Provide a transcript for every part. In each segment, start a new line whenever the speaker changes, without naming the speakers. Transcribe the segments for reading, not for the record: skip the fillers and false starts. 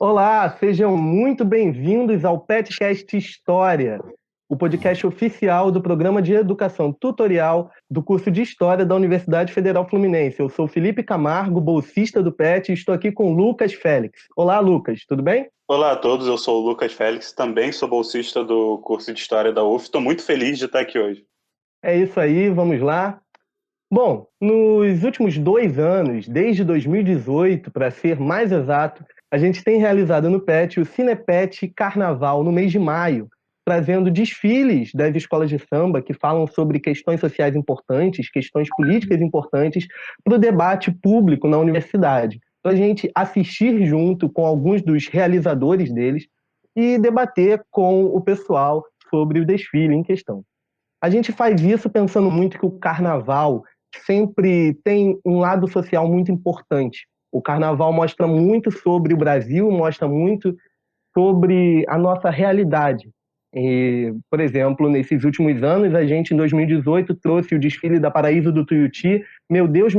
Olá, sejam muito bem-vindos ao Petcast História, o podcast oficial do Programa de Educação Tutorial do curso de História da Universidade Federal Fluminense. Eu sou Felipe Camargo, bolsista do PET, e estou aqui com Lucas Félix. Olá, Lucas, tudo bem?
Olá a todos, eu sou o Lucas Félix, também sou bolsista do curso de História da UF. Estou muito feliz de estar aqui hoje.
É isso aí, vamos lá. Bom, nos últimos 2 anos, desde 2018, para ser mais exato, a gente tem realizado no PET o Cinepet Carnaval no mês de maio, trazendo desfiles das escolas de samba que falam sobre questões sociais importantes, questões políticas importantes para o debate público na universidade. Para a gente assistir junto com alguns dos realizadores deles e debater com o pessoal sobre o desfile em questão. A gente faz isso pensando muito que o carnaval sempre tem um lado social muito importante. O carnaval mostra muito sobre o Brasil, mostra muito sobre a nossa realidade. E, por exemplo, nesses últimos anos, a gente, em 2018, trouxe o desfile da Paraíso do Tuiuti, Meu Deus,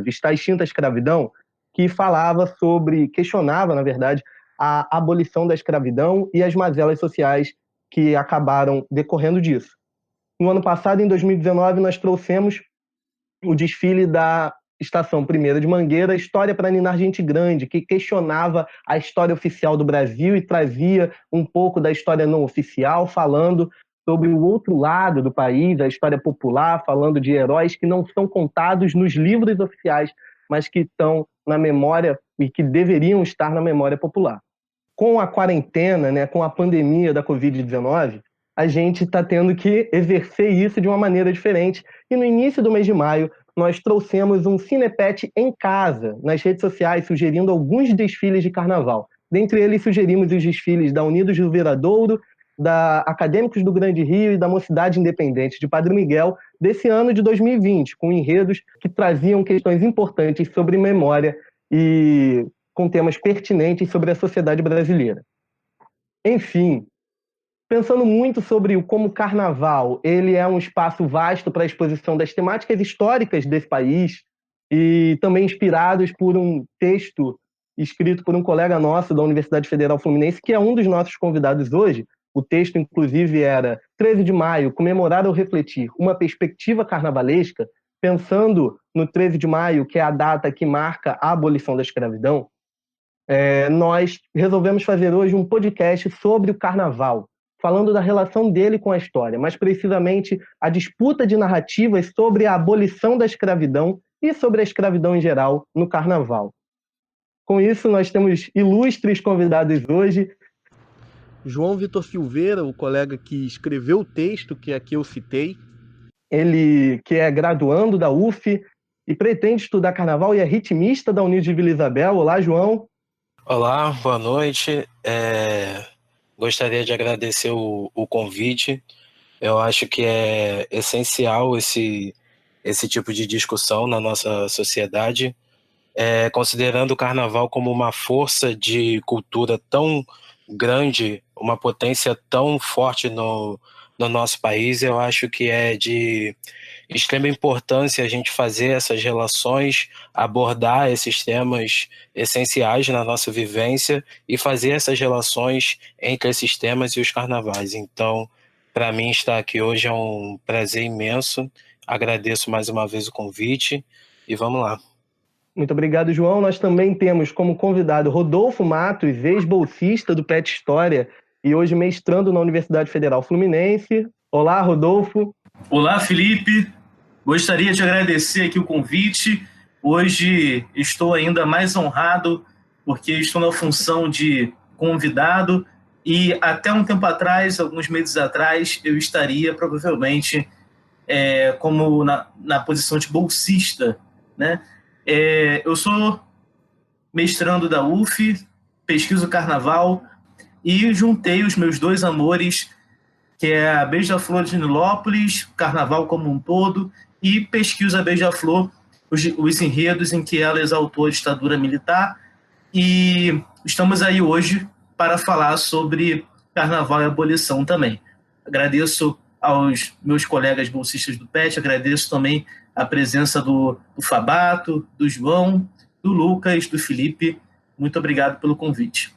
está extinta a escravidão, que falava sobre, questionava, na verdade, a abolição da escravidão e as mazelas sociais que acabaram decorrendo disso. No ano passado, em 2019, nós trouxemos o desfile da Estação Primeira de Mangueira, História para Ninar Gente Grande, que questionava a história oficial do Brasil e trazia um pouco da história não oficial, falando sobre o outro lado do país, a história popular, falando de heróis que não são contados nos livros oficiais, mas que estão na memória e que deveriam estar na memória popular. Com a quarentena, né, com a pandemia da Covid-19, a gente está tendo que exercer isso de uma maneira diferente. E no início do mês de maio, nós trouxemos um Cinepet em casa, nas redes sociais, sugerindo alguns desfiles de carnaval. Dentre eles, sugerimos os desfiles da Unidos do Viradouro, da Acadêmicos do Grande Rio e da Mocidade Independente de Padre Miguel, desse ano de 2020, com enredos que traziam questões importantes sobre memória e com temas pertinentes sobre a sociedade brasileira. Enfim, pensando muito sobre como o carnaval ele é um espaço vasto para a exposição das temáticas históricas desse país e também inspirados por um texto escrito por um colega nosso da Universidade Federal Fluminense, que é um dos nossos convidados hoje. O texto, inclusive, era 13 de maio, comemorar ou refletir uma perspectiva carnavalesca, pensando no 13 de maio, que é a data que marca a abolição da escravidão. Nós resolvemos fazer hoje um podcast sobre o carnaval, falando da relação dele com a história, mais precisamente a disputa de narrativas sobre a abolição da escravidão e sobre a escravidão em geral no carnaval. Com isso, nós temos ilustres convidados hoje. João Vitor Silveira, o colega que escreveu o texto que aqui eu citei, ele que é graduando da UF e pretende estudar carnaval e é ritmista da Unidos de Vila Isabel. Olá, João.
Olá, boa noite. Gostaria de agradecer o convite. Eu acho que é essencial esse tipo de discussão na nossa sociedade, considerando o carnaval como uma força de cultura tão grande, uma potência tão forte no nosso país. Eu acho que é de extrema importância a gente fazer essas relações, abordar esses temas essenciais na nossa vivência e fazer essas relações entre esses temas e os carnavais. Então, para mim, estar aqui hoje é um prazer imenso. Agradeço mais uma vez o convite e vamos lá.
Muito obrigado, João. Nós também temos como convidado Rodolfo Matos, ex-bolsista do PET História e hoje mestrando na Universidade Federal Fluminense. Olá, Rodolfo.
Olá, Felipe. Gostaria de agradecer aqui o convite. Hoje estou ainda mais honrado porque estou na função de convidado e até um tempo atrás, alguns meses atrás, eu estaria provavelmente como na posição de bolsista, né? Eu sou mestrando da UF, pesquiso carnaval e juntei os meus dois amores, que é a Beija-Flor de Nilópolis, carnaval como um todo, e pesquiso a Beija-Flor, os enredos em que ela exaltou a ditadura militar. E estamos aí hoje para falar sobre carnaval e abolição também. Agradeço aos meus colegas bolsistas do PET, agradeço também a presença do Fabato, do João, do Lucas, do Felipe. Muito obrigado pelo convite.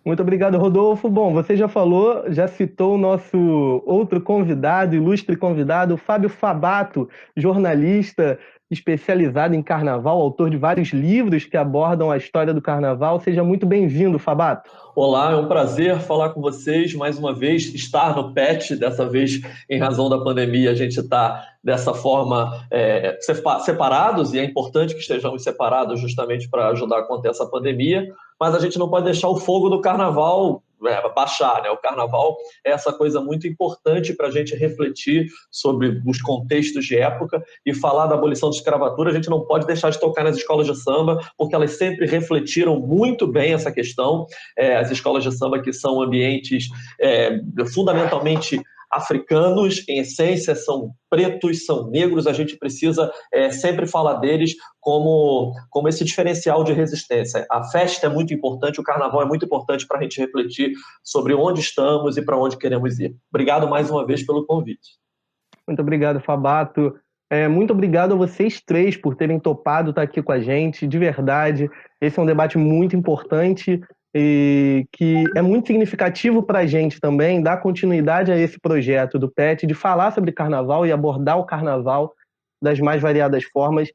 Muito obrigado, Rodolfo. Bom, você já falou, já citou o nosso outro convidado, ilustre convidado, Fábio Fabato, jornalista especializado em carnaval, autor de vários livros que abordam a história do carnaval. Seja muito bem-vindo, Fabato.
Olá, é um prazer falar com vocês mais uma vez, estar no PET, dessa vez em razão da pandemia, a gente está dessa forma separados, e é importante que estejamos separados justamente para ajudar a conter essa pandemia, mas a gente não pode deixar o fogo do carnaval baixar, né? O carnaval é essa coisa muito importante para a gente refletir sobre os contextos de época e falar da abolição da escravatura. A gente não pode deixar de tocar nas escolas de samba, porque elas sempre refletiram muito bem essa questão. As escolas de samba, que são ambientes fundamentalmente africanos, em essência são pretos, são negros, a gente precisa sempre falar deles como esse diferencial de resistência. A festa é muito importante, o carnaval é muito importante para a gente refletir sobre onde estamos e para onde queremos ir. Obrigado mais uma vez pelo convite.
Muito obrigado, Fabato. Muito obrigado a vocês três por terem topado estar aqui com a gente, de verdade. Esse é um debate muito importante e que é muito significativo para a gente também dar continuidade a esse projeto do PET, de falar sobre carnaval e abordar o carnaval das mais variadas formas,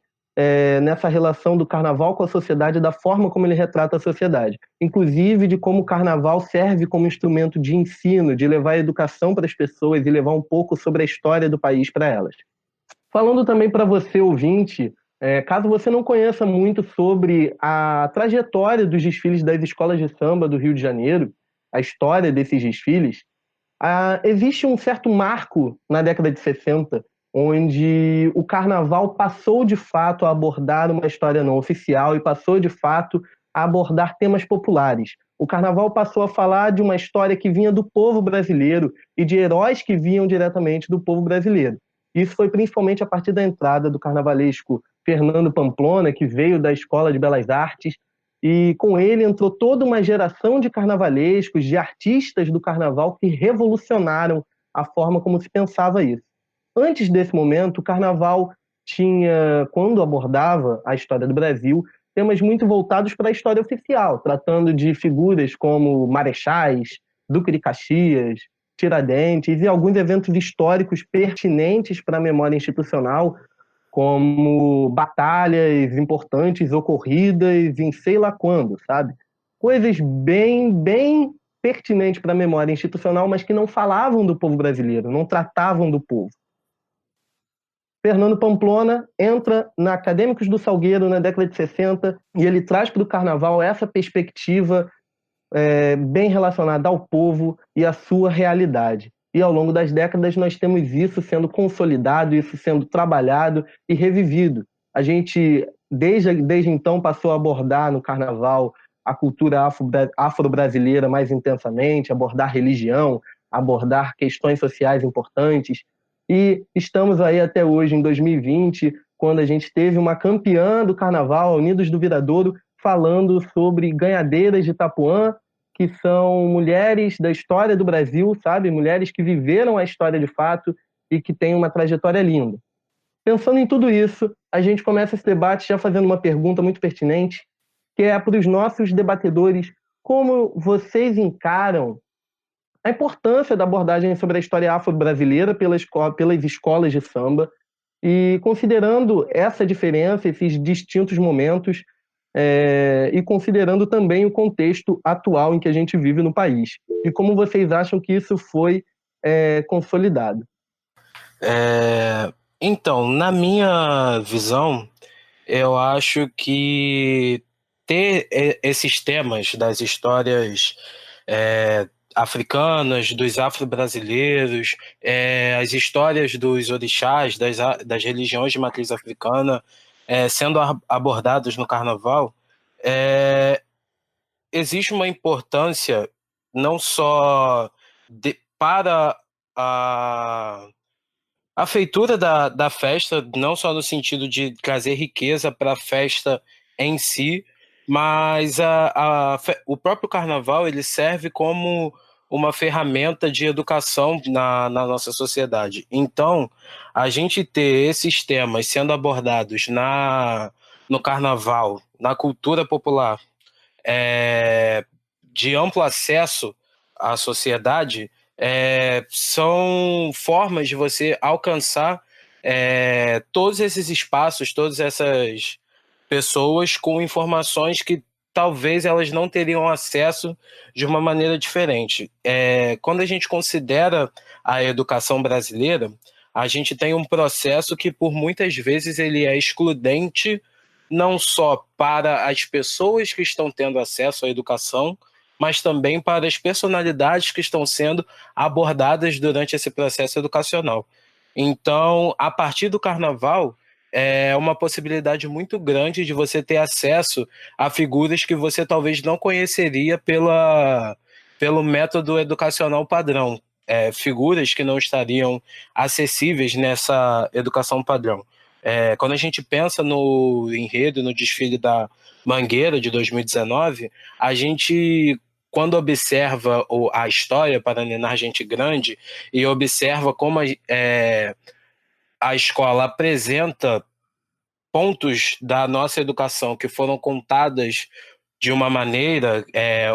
nessa relação do carnaval com a sociedade, da forma como ele retrata a sociedade. Inclusive de como o carnaval serve como instrumento de ensino, de levar a educação para as pessoas e levar um pouco sobre a história do país para elas. Falando também para você, ouvinte, caso você não conheça muito sobre a trajetória dos desfiles das escolas de samba do Rio de Janeiro, a história desses desfiles, existe um certo marco na década de 60, onde o carnaval passou de fato a abordar uma história não oficial e passou de fato a abordar temas populares. O carnaval passou a falar de uma história que vinha do povo brasileiro e de heróis que vinham diretamente do povo brasileiro. Isso foi principalmente a partir da entrada do carnavalesco Fernando Pamplona, que veio da Escola de Belas Artes, e com ele entrou toda uma geração de carnavalescos, de artistas do carnaval que revolucionaram a forma como se pensava isso. Antes desse momento, o carnaval tinha, quando abordava a história do Brasil, temas muito voltados para a história oficial, tratando de figuras como marechais, Duque de Caxias, Tiradentes e alguns eventos históricos pertinentes para a memória institucional, como batalhas importantes ocorridas em sei lá quando, sabe? Coisas bem pertinentes para a memória institucional, mas que não falavam do povo brasileiro, não tratavam do povo. Fernando Pamplona entra na Acadêmicos do Salgueiro na década de 60 e ele traz para o carnaval essa perspectiva bem relacionada ao povo e à sua realidade. E ao longo das décadas nós temos isso sendo consolidado, isso sendo trabalhado e revivido. A gente, desde então, passou a abordar no carnaval a cultura afro-brasileira mais intensamente, abordar religião, abordar questões sociais importantes. E estamos aí até hoje, em 2020, quando a gente teve uma campeã do carnaval, Unidos do Viradouro, falando sobre ganhadeiras de Itapuã, que são mulheres da história do Brasil, sabe? Mulheres que viveram a história de fato e que têm uma trajetória linda. Pensando em tudo isso, a gente começa esse debate já fazendo uma pergunta muito pertinente, que é para os nossos debatedores: como vocês encaram a importância da abordagem sobre a história afro-brasileira pelas escolas de samba, e considerando essa diferença, esses distintos momentos, e considerando também o contexto atual em que a gente vive no país. E como vocês acham que isso foi consolidado?
Então, na minha visão, eu acho que ter esses temas das histórias africanas, dos afro-brasileiros, as histórias dos orixás, das religiões de matriz africana, sendo abordados no carnaval, existe uma importância não só para a feitura da festa, não só no sentido de trazer riqueza para a festa em si, mas o próprio carnaval ele serve como uma ferramenta de educação na nossa sociedade. Então, a gente ter esses temas sendo abordados no carnaval, na cultura popular, de amplo acesso à sociedade, são formas de você alcançar todos esses espaços, todas essas pessoas com informações que talvez elas não teriam acesso de uma maneira diferente. Quando a gente considera a educação brasileira, a gente tem um processo que, por muitas vezes, ele é excludente não só para as pessoas que estão tendo acesso à educação, mas também para as personalidades que estão sendo abordadas durante esse processo educacional. Então, a partir do carnaval, é uma possibilidade muito grande de você ter acesso a figuras que você talvez não conheceria pelo método educacional padrão, figuras que não estariam acessíveis nessa educação padrão. Quando a gente pensa no enredo, no desfile da Mangueira de 2019, a gente, quando observa a história para ninar gente grande e observa como a escola apresenta pontos da nossa educação que foram contadas de uma maneira,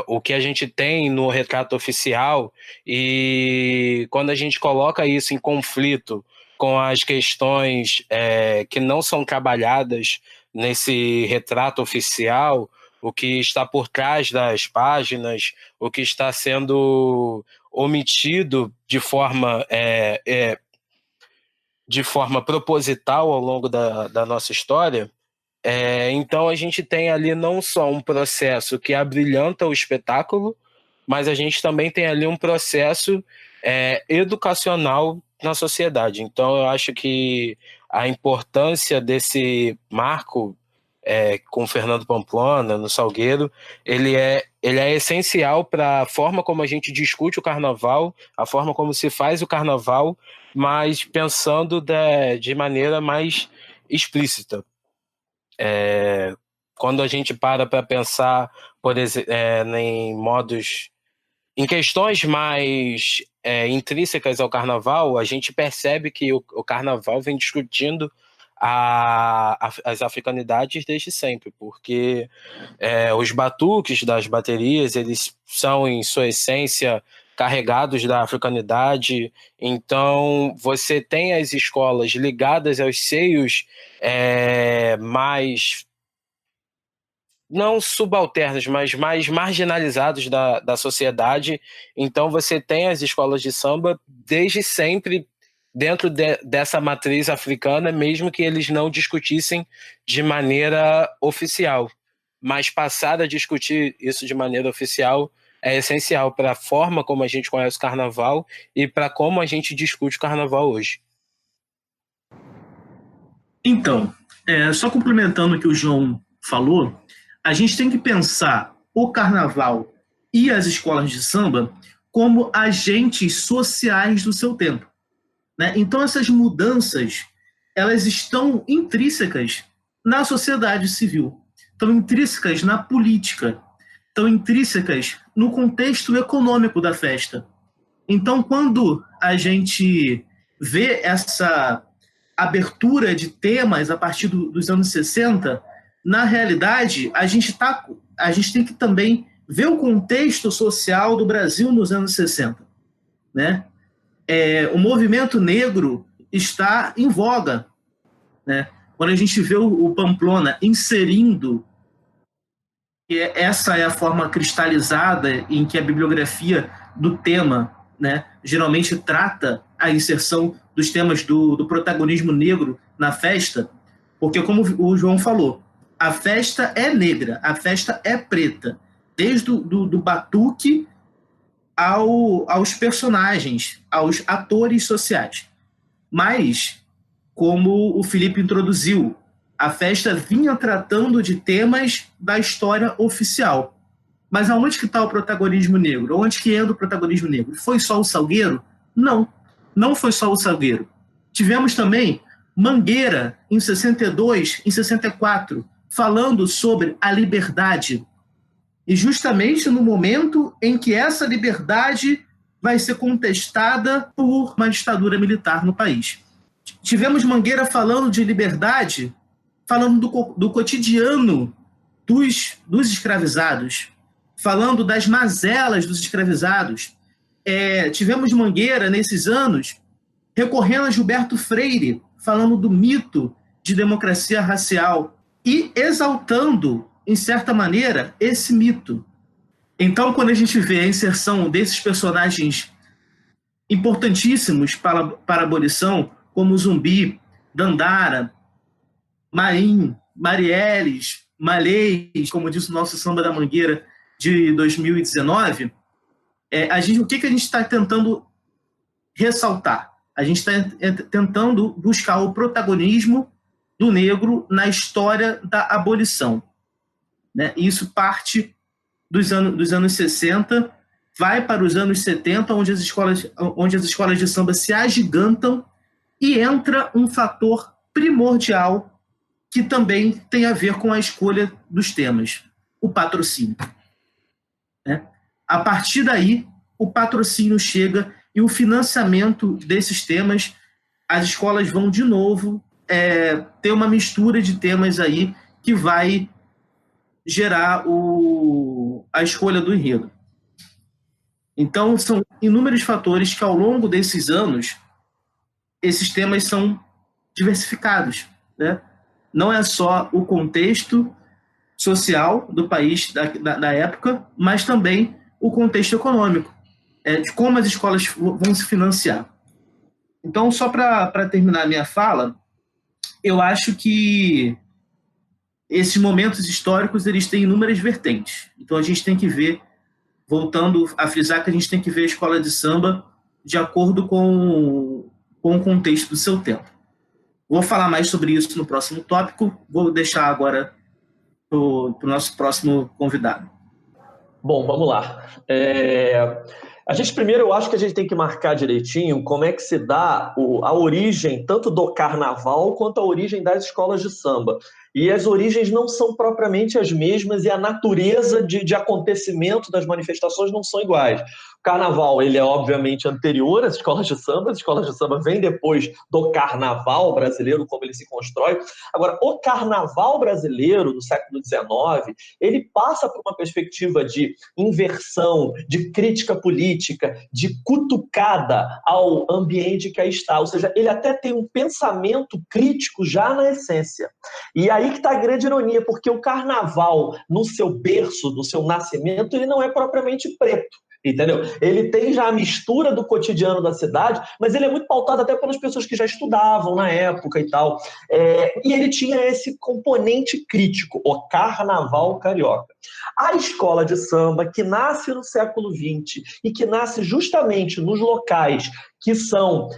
o que a gente tem no retrato oficial, e quando a gente coloca isso em conflito com as questões que não são trabalhadas nesse retrato oficial, o que está por trás das páginas, o que está sendo omitido de forma proposital ao longo da nossa história, então a gente tem ali não só um processo que abrilhanta o espetáculo, mas a gente também tem ali um processo educacional na sociedade. Então eu acho que a importância desse marco com Fernando Pamplona, no Salgueiro, ele é essencial para a forma como a gente discute o carnaval, a forma como se faz o carnaval, mas pensando de maneira mais explícita. Quando a gente para pensar, por exemplo, em questões mais intrínsecas ao carnaval, a gente percebe que o carnaval vem discutindo as africanidades desde sempre, porque os batuques das baterias, eles são, em sua essência, carregados da africanidade. Então você tem as escolas ligadas aos seios mais, não subalternos, mas mais marginalizados da sociedade. Então você tem as escolas de samba desde sempre dentro dessa matriz africana, mesmo que eles não discutissem de maneira oficial. Mas passar a discutir isso de maneira oficial é essencial para a forma como a gente conhece o carnaval e para como a gente discute o carnaval hoje.
Então, só complementando o que o João falou, a gente tem que pensar o carnaval e as escolas de samba como agentes sociais do seu tempo, né? Então, essas mudanças, elas estão intrínsecas na sociedade civil, estão intrínsecas na política, estão intrínsecas no contexto econômico da festa. Então, quando a gente vê essa abertura de temas a partir dos anos 60, na realidade, a gente tem que também ver o contexto social do Brasil nos anos 60, né? O movimento negro está em voga, né? Quando a gente vê o Pamplona inserindo, que essa é a forma cristalizada em que a bibliografia do tema, né, geralmente trata a inserção dos temas do protagonismo negro na festa, porque, como o João falou, a festa é negra, a festa é preta, desde do batuque aos personagens, aos atores sociais. Mas, como o Felipe introduziu, a festa vinha tratando de temas da história oficial. Mas aonde que está o protagonismo negro? Onde que entra o protagonismo negro? Foi só o Salgueiro? Não, não foi só o Salgueiro. Tivemos também Mangueira, em 62, em 64, falando sobre a liberdade. E justamente no momento em que essa liberdade vai ser contestada por uma ditadura militar no país. Tivemos Mangueira falando de liberdade, falando do cotidiano dos escravizados, falando das mazelas dos escravizados. Tivemos Mangueira, nesses anos, recorrendo a Gilberto Freire, falando do mito de democracia racial e exaltando, em certa maneira, esse mito. Então, quando a gente vê a inserção desses personagens importantíssimos para a abolição, como Zumbi, Dandara, Maim, Marielles, Malês, como disse o nosso Samba da Mangueira de 2019, o que a gente está tentando ressaltar? A gente está tentando buscar o protagonismo do negro na história da abolição. Né? Isso parte dos anos 60, vai para os anos 70, onde as escolas de samba se agigantam, e entra um fator primordial que também tem a ver com a escolha dos temas, o patrocínio. Né? A partir daí, o patrocínio chega e o financiamento desses temas, as escolas vão de novo ter uma mistura de temas aí que vai gerar a escolha do enredo. Então, são inúmeros fatores que, ao longo desses anos, esses temas são diversificados. Né? Não é só o contexto social do país da época, mas também o contexto econômico, de como as escolas vão se financiar. Então, só para terminar a minha fala, eu acho que esses momentos históricos eles têm inúmeras vertentes. Então, a gente tem que ver, voltando a frisar, que a gente tem que ver a escola de samba de acordo com o contexto do seu tempo. Vou falar mais sobre isso no próximo tópico. Vou deixar agora para o nosso próximo convidado.
Bom, vamos lá. Primeiro, eu acho que a gente tem que marcar direitinho como é que se dá a origem tanto do carnaval quanto a origem das escolas de samba. E as origens não são propriamente as mesmas e a natureza de acontecimento das manifestações não são iguais. O carnaval, ele é obviamente anterior às escolas de samba, as escolas de samba vêm depois do carnaval brasileiro, como ele se constrói. Agora, o carnaval brasileiro do século XIX, ele passa por uma perspectiva de inversão, de crítica política, de cutucada ao ambiente que aí está. Ou seja, ele até tem um pensamento crítico já na essência. E aí que está a grande ironia, porque o carnaval, no seu berço, no seu nascimento, ele não é propriamente preto. Entendeu? Ele tem já a mistura do cotidiano da cidade, mas ele é muito pautado até pelas pessoas que já estudavam na época e tal. E ele tinha esse componente crítico, o carnaval carioca. A escola de samba, que nasce no século XX e que nasce justamente nos locais que são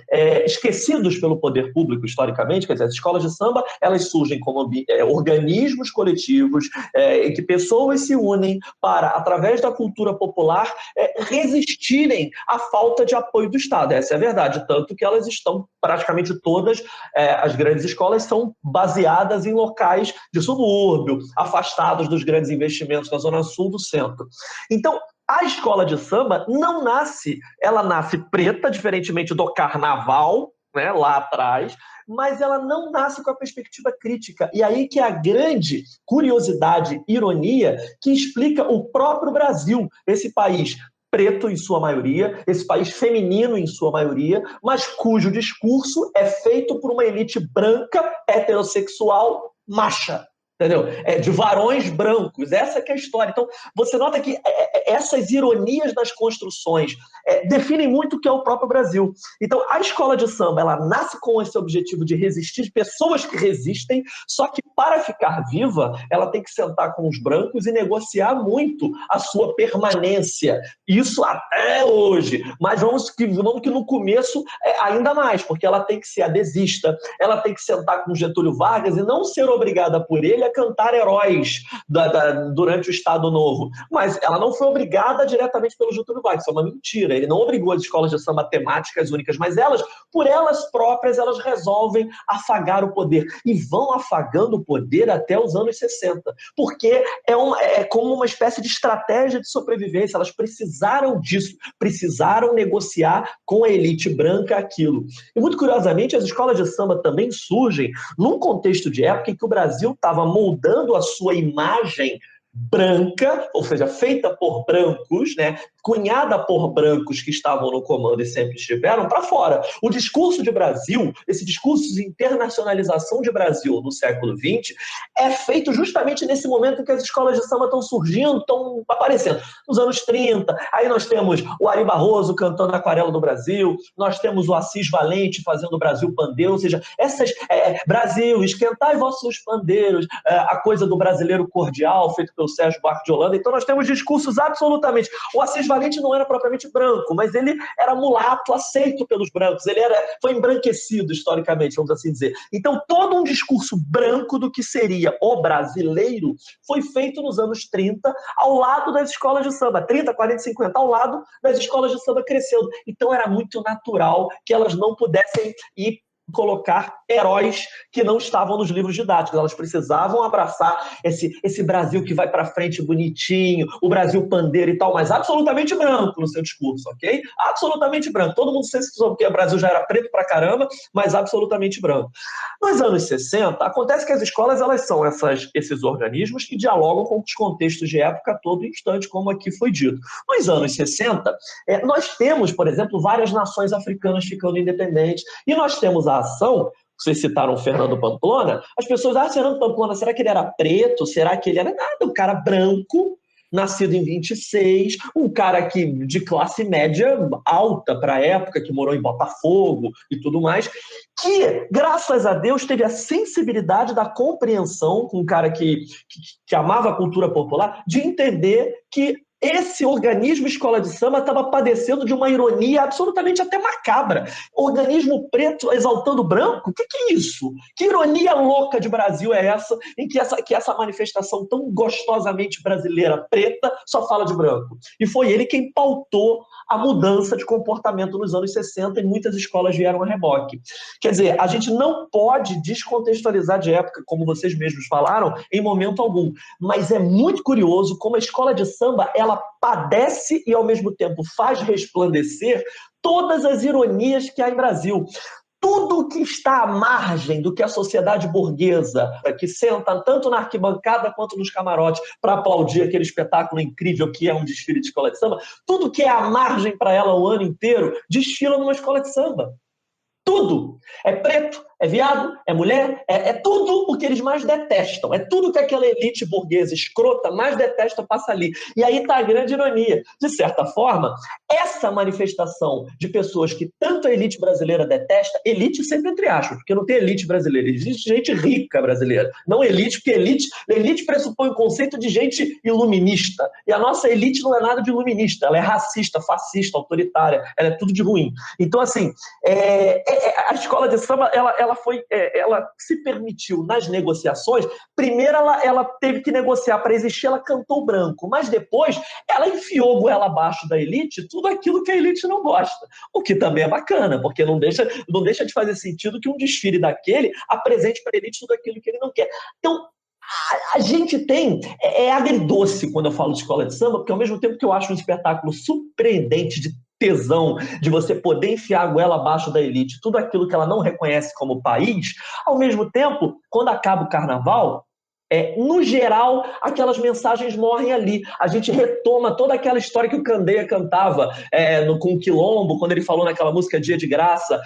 esquecidos pelo poder público historicamente, quer dizer, as escolas de samba, elas surgem como organismos coletivos em que pessoas se unem para, através da cultura popular, resistirem à falta de apoio do Estado. Essa é a verdade, tanto que elas estão, praticamente todas, as grandes escolas são baseadas em locais de subúrbio, afastados dos grandes investimentos na zona sul do centro. Então, a escola de samba não nasce, ela nasce preta, diferentemente do carnaval, né, lá atrás, mas ela não nasce com a perspectiva crítica. E aí que é a grande curiosidade, ironia, que explica o próprio Brasil, esse país preto em sua maioria, esse país feminino em sua maioria, mas cujo discurso é feito por uma elite branca, heterossexual, macha. Entendeu? De varões brancos, essa que é a história. Então, você nota que essas ironias nas construções definem muito o que é o próprio Brasil. Então, a escola de samba, ela nasce com esse objetivo de resistir, de pessoas que resistem, só que para ficar viva, ela tem que sentar com os brancos e negociar muito a sua permanência. Isso até hoje. Mas vamos que no começo ainda mais, porque ela tem que ser adesista, ela tem que sentar com Getúlio Vargas e não ser obrigada por ele a cantar heróis durante o Estado Novo. Mas ela não foi obrigada diretamente pelo Getúlio Vargas, isso é uma mentira. Ele não obrigou as escolas de samba temáticas únicas, mas elas, por elas próprias, elas resolvem afagar o poder. E vão afagando o poder até os anos 60. Porque é como uma espécie de estratégia de sobrevivência. Elas precisaram disso, precisaram negociar com a elite branca aquilo. E, muito curiosamente, as escolas de samba também surgem num contexto de época em que o Brasil estava moldando a sua imagem branca, ou seja, feita por brancos, né, cunhada por brancos que estavam no comando e sempre estiveram, para fora. O discurso de Brasil, esse discurso de internacionalização de Brasil no século XX, é feito justamente nesse momento em que as escolas de samba estão surgindo, estão aparecendo. Nos anos 30, aí nós temos o Ari Barroso cantando Aquarela do Brasil, nós temos o Assis Valente fazendo o Brasil Pandeiro, ou seja, essas Brasil, esquentai vossos pandeiros, a coisa do brasileiro cordial, feito pelo Sérgio Buarque de Holanda. Então nós temos discursos absolutamente... O Assis Valente não era propriamente branco, mas ele era mulato, aceito pelos brancos, foi embranquecido historicamente, vamos assim dizer. Então todo um discurso branco do que seria o brasileiro foi feito nos anos 30, ao lado das escolas de samba, 30, 40, 50, ao lado das escolas de samba crescendo. Então era muito natural que elas não pudessem ir colocar heróis que não estavam nos livros didáticos. Elas precisavam abraçar esse Brasil que vai para frente bonitinho, o Brasil pandeiro e tal, mas absolutamente branco no seu discurso, ok? Absolutamente branco. Todo mundo sabe que o Brasil já era preto pra caramba, mas absolutamente branco. Nos anos 60, acontece que as escolas elas são esses organismos que dialogam com os contextos de época a todo instante, como aqui foi dito. Nos anos 60, nós temos, por exemplo, várias nações africanas ficando independentes, e nós temos a ação, vocês citaram o Fernando Pamplona, as pessoas, Fernando Pamplona, será que ele era preto? Será que ele era nada? Um cara branco, nascido em 26, um cara de classe média alta para a época, que morou em Botafogo e tudo mais, que, graças a Deus, teve a sensibilidade da compreensão, com um cara que amava a cultura popular, de entender que esse organismo escola de samba estava padecendo de uma ironia absolutamente até macabra. Organismo preto exaltando branco? O que é isso? Que ironia louca de Brasil é essa, em que essa manifestação tão gostosamente brasileira preta só fala de branco? E foi ele quem pautou a mudança de comportamento nos anos 60 e muitas escolas vieram a reboque. Quer dizer, a gente não pode descontextualizar de época, como vocês mesmos falaram, em momento algum. Mas é muito curioso como a escola de samba ela padece e, ao mesmo tempo, faz resplandecer todas as ironias que há em Brasil. Tudo que está à margem do que a sociedade burguesa, que senta tanto na arquibancada quanto nos camarotes para aplaudir aquele espetáculo incrível que é um desfile de escola de samba, tudo que é à margem para ela o ano inteiro, desfila numa escola de samba. Tudo. É preto, é viado, é mulher, é tudo o que eles mais detestam. É tudo que aquela elite burguesa escrota mais detesta, passa ali. E aí está a grande ironia. De certa forma, essa manifestação de pessoas que tanto a elite brasileira detesta, elite sempre entre aspas, porque não tem elite brasileira, existe gente rica brasileira. Não elite, porque elite pressupõe o conceito de gente iluminista. E a nossa elite não é nada de iluminista. Ela é racista, fascista, autoritária. Ela é tudo de ruim. Então, assim, a escola de samba, ela se permitiu nas negociações. Primeiro ela teve que negociar para existir, ela cantou branco, mas depois ela enfiou goela abaixo da elite tudo aquilo que a elite não gosta, o que também é bacana, porque não deixa de fazer sentido que um desfile daquele apresente para a elite tudo aquilo que ele não quer. Então, a gente tem... É agridoce quando eu falo de escola de samba, porque ao mesmo tempo que eu acho um espetáculo surpreendente de tesão, de você poder enfiar a goela abaixo da elite, tudo aquilo que ela não reconhece como país, ao mesmo tempo, quando acaba o carnaval, no geral, aquelas mensagens morrem ali. A gente retoma toda aquela história que o Candeia cantava com o Quilombo, quando ele falou naquela música Dia de Graça,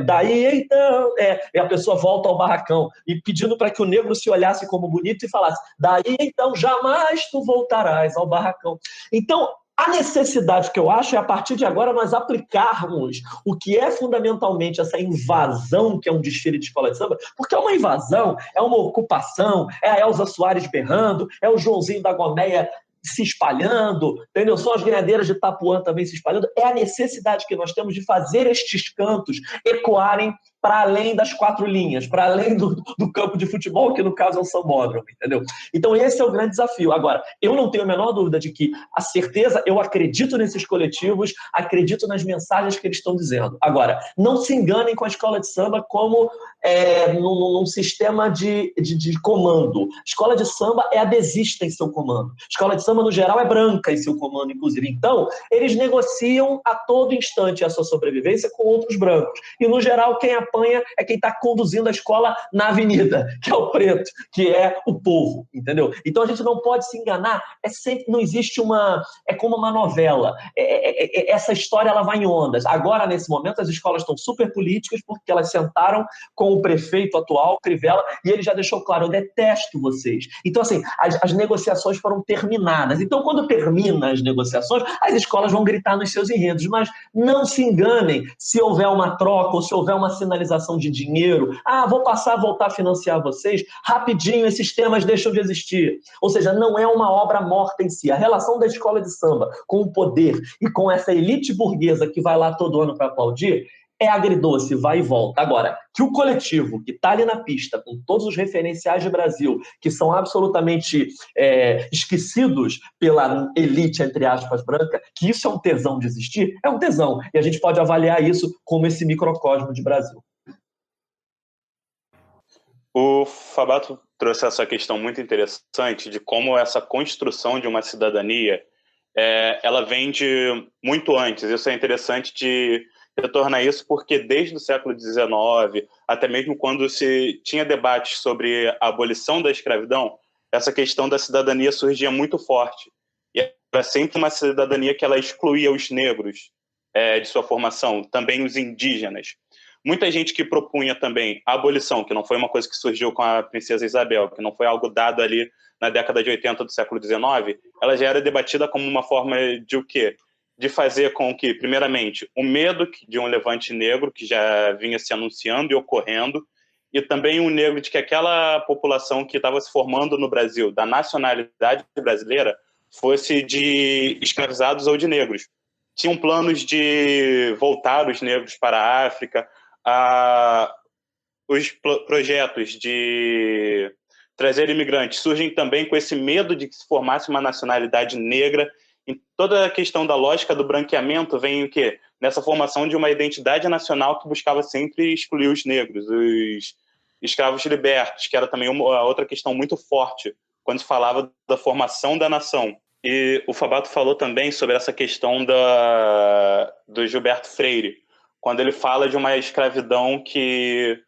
daí então, e a pessoa volta ao barracão, e pedindo para que o negro se olhasse como bonito e falasse, daí então jamais tu voltarás ao barracão. Então, a necessidade que eu acho é, a partir de agora, nós aplicarmos o que é fundamentalmente essa invasão, que é um desfile de escola de samba, porque é uma invasão, é uma ocupação, é a Elza Soares berrando, é o Joãozinho da Gomeia se espalhando, entendeu? São as grenadeiras de Itapuã também se espalhando. É a necessidade que nós temos de fazer estes cantos ecoarem para além das quatro linhas, para além do campo de futebol, que no caso é o sambódromo, entendeu? Então esse é o grande desafio. Agora, eu não tenho a menor dúvida de que a certeza, eu acredito nesses coletivos, acredito nas mensagens que eles estão dizendo. Agora, não se enganem com a escola de samba como num sistema de comando. Escola de samba é adesista em seu comando. Escola de samba, no geral, é branca em seu comando, inclusive. Então, eles negociam a todo instante a sua sobrevivência com outros brancos. E, no geral, quem apoia apanha é quem está conduzindo a escola na avenida, que é o preto, que é o povo, entendeu? Então a gente não pode se enganar, não existe é como uma novela, essa história ela vai em ondas. Agora, nesse momento, as escolas estão super políticas porque elas sentaram com o prefeito atual, Crivella, e ele já deixou claro, eu detesto vocês. Então, assim, as negociações foram terminadas. Então, quando termina as negociações, as escolas vão gritar nos seus enredos, mas não se enganem se houver uma troca ou se houver uma sinalização de dinheiro, vou passar a voltar a financiar vocês, rapidinho esses temas deixam de existir. Ou seja, não é uma obra morta em si. A relação da escola de samba com o poder e com essa elite burguesa que vai lá todo ano para aplaudir é agridoce, vai e volta. Agora, que o coletivo que está ali na pista, com todos os referenciais de Brasil, que são absolutamente esquecidos pela elite, entre aspas, branca, que isso é um tesão de existir, é um tesão. E a gente pode avaliar isso como esse microcosmo de Brasil.
O Fabato trouxe essa questão muito interessante de como essa construção de uma cidadania ela vem de muito antes. Isso é interessante de retornar isso porque desde o século XIX, até mesmo quando se tinha debates sobre a abolição da escravidão, essa questão da cidadania surgia muito forte. E era sempre uma cidadania que ela excluía os negros de sua formação, também os indígenas. Muita gente que propunha também a abolição, que não foi uma coisa que surgiu com a princesa Isabel, que não foi algo dado ali na década de 80 do século XIX, ela já era debatida como uma forma de o quê? De fazer com que, primeiramente, o medo de um levante negro, que já vinha se anunciando e ocorrendo, e também o negro de que aquela população que estava se formando no Brasil, da nacionalidade brasileira, fosse de escravizados ou de negros. Tinham planos de voltar os negros para a África, os projetos de trazer imigrantes surgem também com esse medo de que se formasse uma nacionalidade negra. E toda a questão da lógica do branqueamento vem o quê? Nessa formação de uma identidade nacional que buscava sempre excluir os negros, os escravos libertos, que era também uma outra questão muito forte quando se falava da formação da nação. E o Fabato falou também sobre essa questão do Gilberto Freire, quando ele fala de uma escravidão que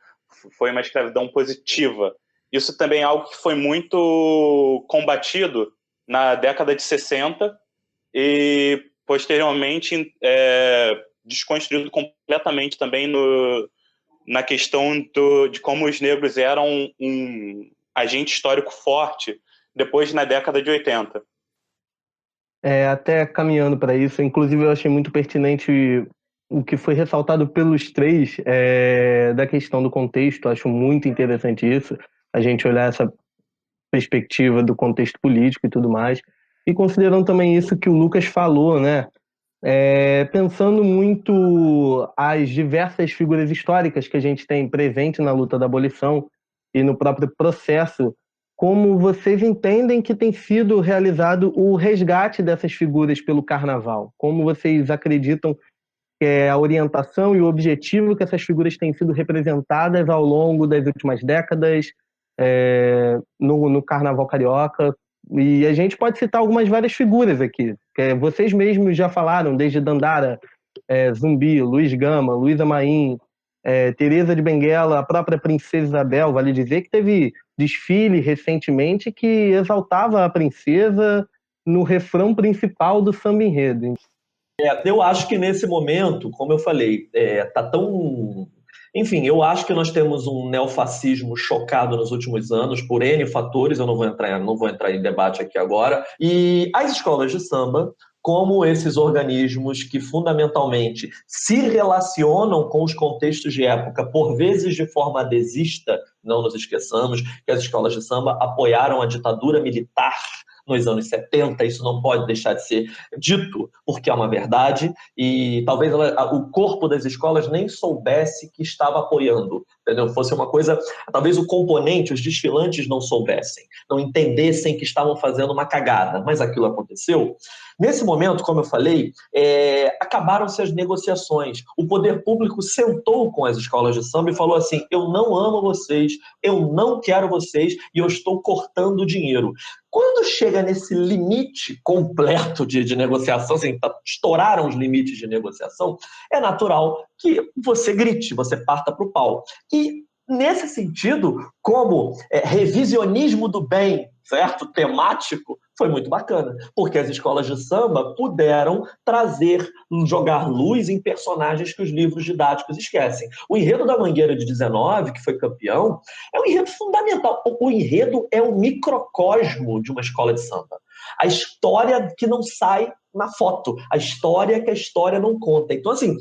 foi uma escravidão positiva. Isso também é algo que foi muito combatido na década de 60 e, posteriormente, desconstruído completamente também na questão de como os negros eram um agente histórico forte depois na década de 80.
Até caminhando para isso, inclusive eu achei muito pertinente o que foi ressaltado pelos três da questão do contexto. Acho muito interessante isso, a gente olhar essa perspectiva do contexto político e tudo mais, e considerando também isso que o Lucas falou, né? Pensando muito as diversas figuras históricas que a gente tem presente na luta da abolição e no próprio processo, como vocês entendem que tem sido realizado o resgate dessas figuras pelo Carnaval? Como vocês acreditam que é a orientação e o objetivo que essas figuras têm sido representadas ao longo das últimas décadas no Carnaval Carioca? E a gente pode citar várias figuras aqui. Vocês mesmos já falaram, desde Dandara, Zumbi, Luiz Gama, Luísa Maim, Teresa de Benguela, a própria Princesa Isabel. Vale dizer que teve desfile recentemente que exaltava a princesa no refrão principal do samba enredo.
Eu acho que nesse momento, como eu falei, tá tão... Enfim, eu acho que nós temos um neofascismo chocado nos últimos anos, por N fatores, eu não vou entrar em debate aqui agora, e as escolas de samba, como esses organismos que fundamentalmente se relacionam com os contextos de época, por vezes de forma adesista, não nos esqueçamos que as escolas de samba apoiaram a ditadura militar nos anos 70, isso não pode deixar de ser dito, porque é uma verdade, e talvez o corpo das escolas nem soubesse que estava apoiando, entendeu? Fosse uma coisa, talvez o componente, os desfilantes não soubessem, não entendessem que estavam fazendo uma cagada, mas aquilo aconteceu. Nesse momento, como eu falei, acabaram-se as negociações. O poder público sentou com as escolas de samba e falou assim: eu não amo vocês, eu não quero vocês e eu estou cortando dinheiro. Quando chega nesse limite completo de negociação, assim, estouraram os limites de negociação, é natural que você grite, você parta para o pau. E, nesse sentido, como revisionismo do bem, certo? Temático, foi muito bacana, porque as escolas de samba puderam trazer, jogar luz em personagens que os livros didáticos esquecem. O enredo da Mangueira de 19, que foi campeão, é um enredo fundamental. O enredo é um microcosmo de uma escola de samba. A história que não sai na foto, a história que a história não conta. Então, assim,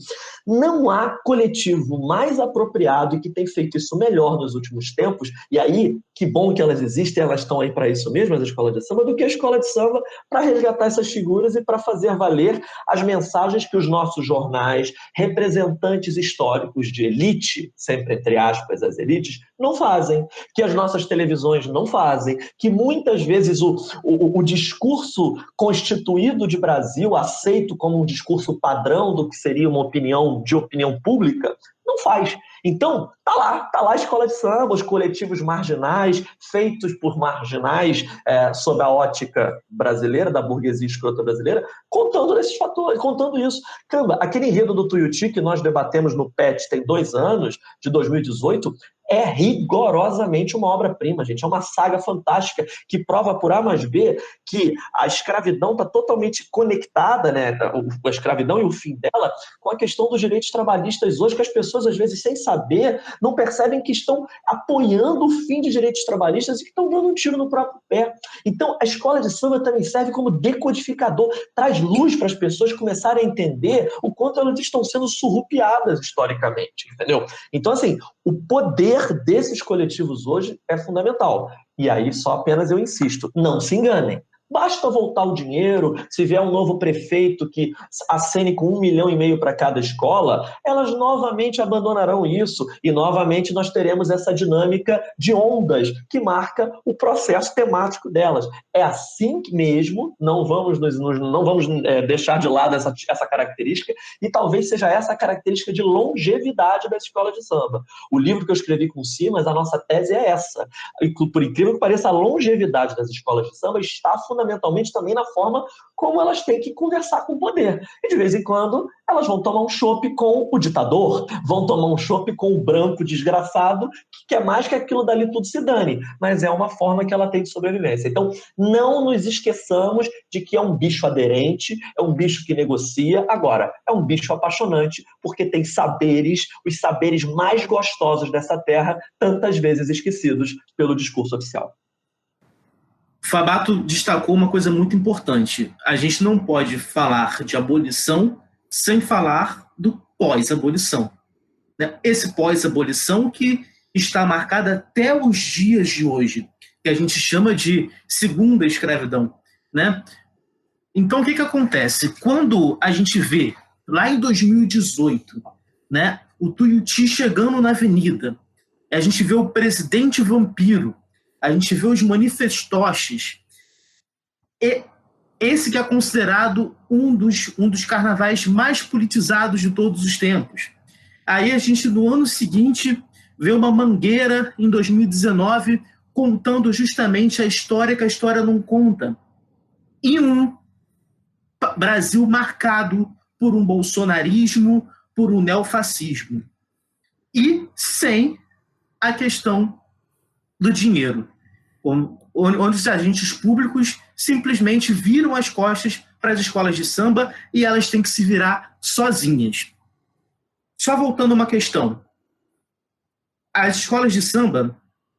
não há coletivo mais apropriado e que tem feito isso melhor nos últimos tempos, e aí, que bom que elas existem, elas estão aí para isso mesmo, as escolas de samba, do que a escola de samba para resgatar essas figuras e para fazer valer as mensagens que os nossos jornais, representantes históricos de elite, sempre entre aspas as elites, não fazem, que as nossas televisões não fazem, que muitas vezes o discurso constituído de Brasil, aceito como um discurso padrão do que seria uma opinião de opinião pública, não faz. Então, tá lá a escola de samba, os coletivos marginais, feitos por marginais, sob a ótica brasileira, da burguesia escrota brasileira, contando esses fatores, contando isso. Caramba, aquele enredo do Tuiuti que nós debatemos no PET tem 2 anos, de 2018, é rigorosamente uma obra-prima, gente. É uma saga fantástica que prova por A mais B que a escravidão está totalmente conectada, né? A escravidão e o fim dela, com a questão dos direitos trabalhistas hoje, que as pessoas, às vezes, sem saber, não percebem que estão apoiando o fim de direitos trabalhistas e que estão dando um tiro no próprio pé. Então, a escola de samba também serve como decodificador, traz luz para as pessoas começarem a entender o quanto elas estão sendo surrupiadas historicamente, entendeu? Então, assim, o poder desses coletivos hoje é fundamental. E aí, só apenas eu insisto, não se enganem. Basta voltar o dinheiro, se vier um novo prefeito que acene com 1,5 milhão para cada escola, elas novamente abandonarão isso e novamente nós teremos essa dinâmica de ondas que marca o processo temático delas. É assim mesmo, não vamos deixar de lado essa característica e talvez seja essa a característica de longevidade da escola de samba. O livro que eu escrevi com o Simas, a nossa tese é essa. E, por incrível que pareça, a longevidade das escolas de samba está fundamentalmente também na forma como elas têm que conversar com o poder. E de vez em quando elas vão tomar um chopp com o ditador, vão tomar um chopp com o branco desgraçado, que quer mais que aquilo dali tudo se dane. Mas é uma forma que ela tem de sobrevivência. Então, não nos esqueçamos de que é um bicho aderente, é um bicho que negocia. Agora, é um bicho apaixonante, porque tem saberes, os saberes mais gostosos dessa terra, tantas vezes esquecidos pelo discurso oficial.
Fabato destacou uma coisa muito importante. A gente não pode falar de abolição sem falar do pós-abolição. Esse pós-abolição que está marcado até os dias de hoje, que a gente chama de segunda escravidão. Então, o que acontece? Quando a gente vê, lá em 2018, o Tuiuti chegando na avenida, a gente vê o presidente vampiro, a gente vê os manifestoches. Esse que é considerado um dos carnavais mais politizados de todos os tempos. Aí a gente, no ano seguinte, vê uma Mangueira, em 2019, contando justamente a história que a história não conta. E um Brasil marcado por um bolsonarismo, por um neofascismo. E sem a questão do dinheiro, onde os agentes públicos simplesmente viram as costas para as escolas de samba e elas têm que se virar sozinhas. Só voltando a uma questão. As escolas de samba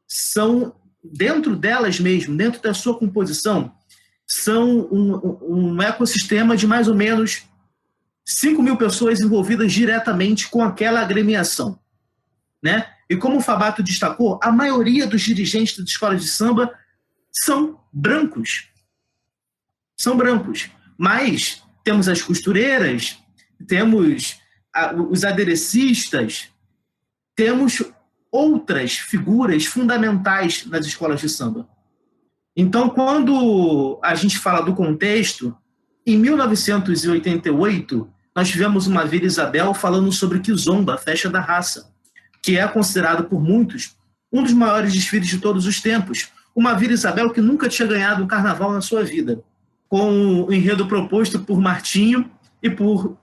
são, dentro delas mesmo, dentro da sua composição, são um ecossistema de mais ou menos 5.000 pessoas envolvidas diretamente com aquela agremiação. E como o Fabato destacou, a maioria dos dirigentes das escolas de samba são brancos. São brancos. Mas temos as costureiras, temos os aderecistas, temos outras figuras fundamentais nas escolas de samba. Então, quando a gente fala do contexto, em 1988, nós tivemos uma Vila Isabel falando sobre Kizomba, a festa da raça, que é considerado por muitos um dos maiores desfiles de todos os tempos. Uma Vila Isabel que nunca tinha ganhado um carnaval na sua vida, com o enredo proposto por Martinho e por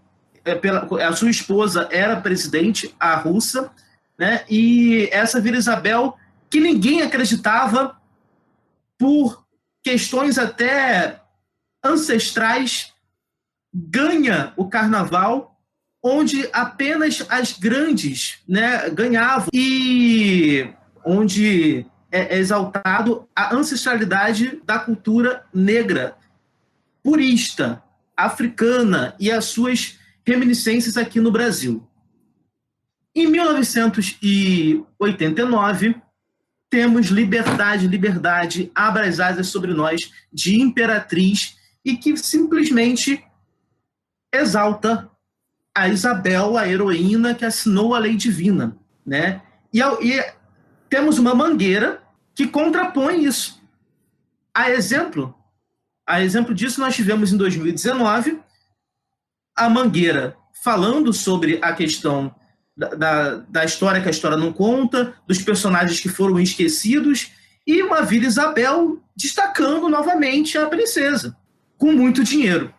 a sua esposa era presidente, a russa, né? E essa Vila Isabel, que ninguém acreditava por questões até ancestrais, ganha o carnaval, onde apenas as grandes, né, ganhavam, e onde é exaltado a ancestralidade da cultura negra, purista, africana e as suas reminiscências aqui no Brasil. Em 1989, temos Liberdade, Liberdade, Abra as Asas sobre Nós, de Imperatriz, e que simplesmente exalta a Isabel, a heroína que assinou a lei divina, né? E temos uma Mangueira que contrapõe isso. A exemplo disso, nós tivemos em 2019 a Mangueira falando sobre a questão da história que a história não conta, dos personagens que foram esquecidos, e uma Vila Isabel destacando novamente a princesa, com muito dinheiro.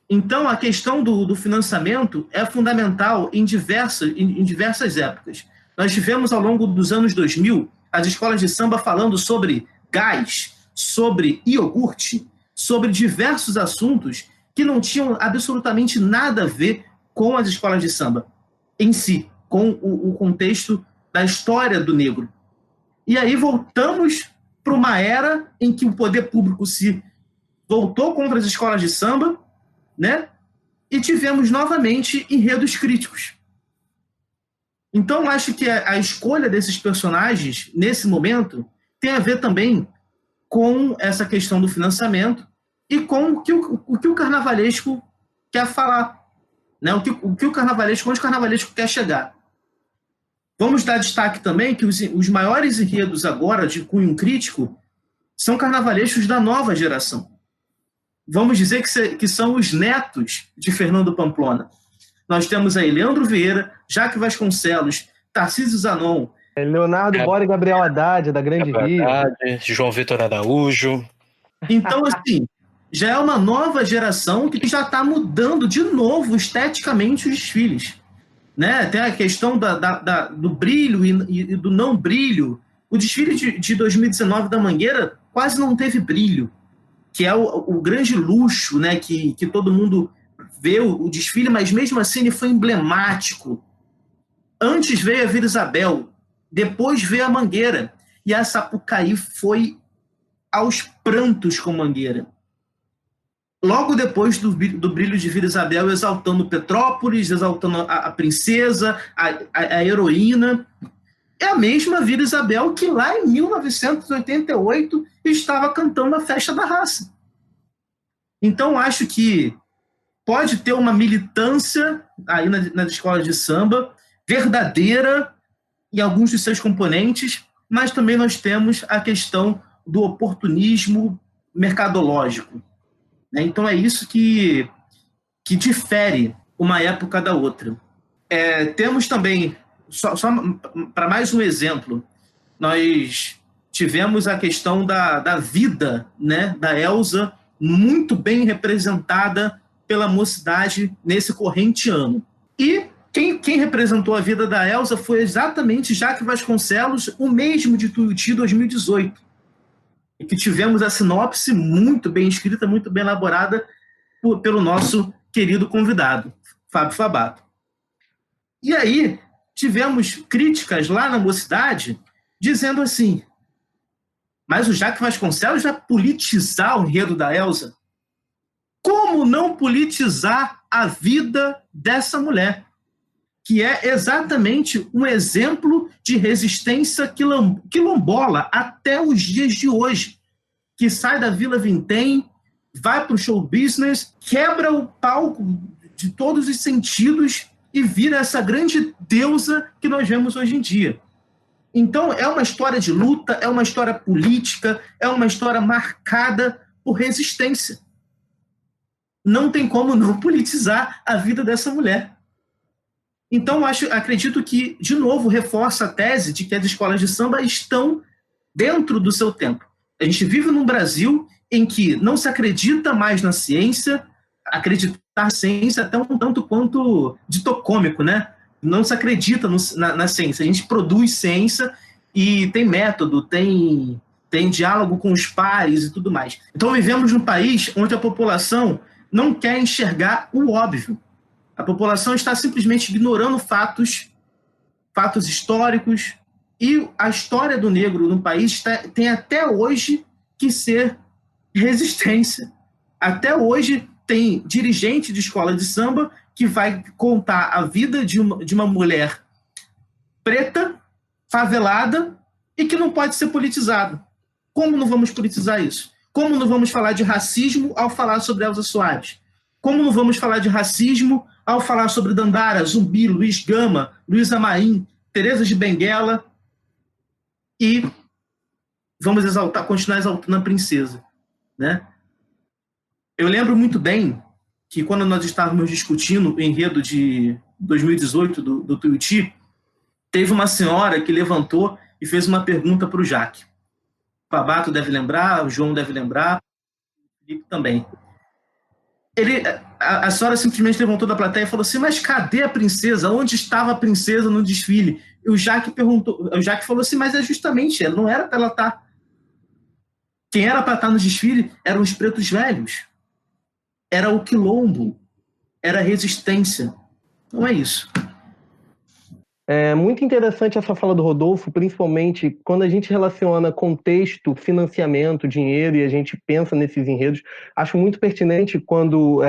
Então, a questão do financiamento é fundamental em diversas épocas. Nós tivemos, ao longo dos anos 2000, as escolas de samba falando sobre gás, sobre iogurte, sobre diversos assuntos que não tinham absolutamente nada a ver com as escolas de samba em si, com o contexto da história do negro. E aí voltamos para uma era em que o poder público se voltou contra as escolas de samba, né? E tivemos novamente enredos críticos. Então, acho que a escolha desses personagens, nesse momento, tem a ver também com essa questão do financiamento e com o que o carnavalesco quer falar, né? Onde o carnavalesco quer chegar. Vamos dar destaque também que os maiores enredos agora de cunho crítico são carnavalescos da nova geração. Vamos dizer que são os netos de Fernando Pamplona. Nós temos aí Leandro Vieira, Jaque Vasconcelos, Tarcísio Zanon,
Leonardo Bora e Gabriel Haddad, da Grande Rio.
João Vitor Araújo.
Então, assim, já é uma nova geração que já está mudando de novo esteticamente os desfiles, né? Tem a questão do brilho e do não brilho. O desfile de 2019 da Mangueira quase não teve brilho, que é o grande luxo, né? Que todo mundo vê o desfile, mas mesmo assim ele foi emblemático. Antes veio a Vila Isabel, depois veio a Mangueira, e a Sapucaí foi aos prantos com Mangueira. Logo depois do brilho de Vila Isabel, exaltando Petrópolis, exaltando a princesa, a heroína. É a mesma Vila Isabel que lá em 1988 estava cantando a Festa da Raça. Então, acho que pode ter uma militância aí nas escolas de samba, verdadeira em alguns de seus componentes, mas também nós temos a questão do oportunismo mercadológico. Então é isso que difere uma época da outra. Temos também, só para mais um exemplo, nós tivemos a questão da vida, né, da Elza, muito bem representada pela mocidade nesse corrente ano. E quem representou a vida da Elza foi exatamente Jaque Vasconcelos, o mesmo de Tuiuti 2018. E que tivemos a sinopse muito bem escrita, muito bem elaborada pelo nosso querido convidado, Fábio Fabato. E aí tivemos críticas lá na mocidade dizendo assim: mas o Jaque Vasconcelos vai politizar o enredo da Elza? Como não politizar a vida dessa mulher, que é exatamente um exemplo de resistência quilombola até os dias de hoje, que sai da Vila Vintém, vai para o show business, quebra o palco de todos os sentidos e vira essa grande deusa que nós vemos hoje em dia. Então, é uma história de luta, é uma história política, é uma história marcada por resistência. Não tem como não politizar a vida dessa mulher. Então, acredito que, de novo, reforça a tese de que as escolas de samba estão dentro do seu tempo. A gente vive num Brasil em que não se acredita mais na ciência, acreditar a ciência até um tanto quanto ditocômico, né? Não se acredita na ciência. A gente produz ciência e tem método, tem diálogo com os pares e tudo mais. Então vivemos num país onde a população não quer enxergar o óbvio. A população está simplesmente ignorando fatos históricos, e a história do negro no país tem até hoje que ser resistência. Até hoje tem dirigente de escola de samba que vai contar a vida de uma mulher preta, favelada, e que não pode ser politizada. Como não vamos politizar isso? Como não vamos falar de racismo ao falar sobre Elza Soares? Como não vamos falar de racismo ao falar sobre Dandara, Zumbi, Luiz Gama, Luísa Maim, Teresa de Benguela, e vamos continuar exaltando a princesa, né? Eu lembro muito bem que quando nós estávamos discutindo o enredo de 2018 do Tuiuti, teve uma senhora que levantou e fez uma pergunta para o Jaque. O Fabato deve lembrar, o João deve lembrar, o Felipe também. A senhora simplesmente levantou da plateia e falou assim: mas cadê a princesa? Onde estava a princesa no desfile? E o Jaque falou assim: mas é justamente, ela não era para ela estar. Quem era para estar no desfile eram os pretos velhos. Era o quilombo. Era a resistência. Não é isso.
É muito interessante essa fala do Rodolfo, principalmente quando a gente relaciona contexto, financiamento, dinheiro, e a gente pensa nesses enredos. Acho muito pertinente quando,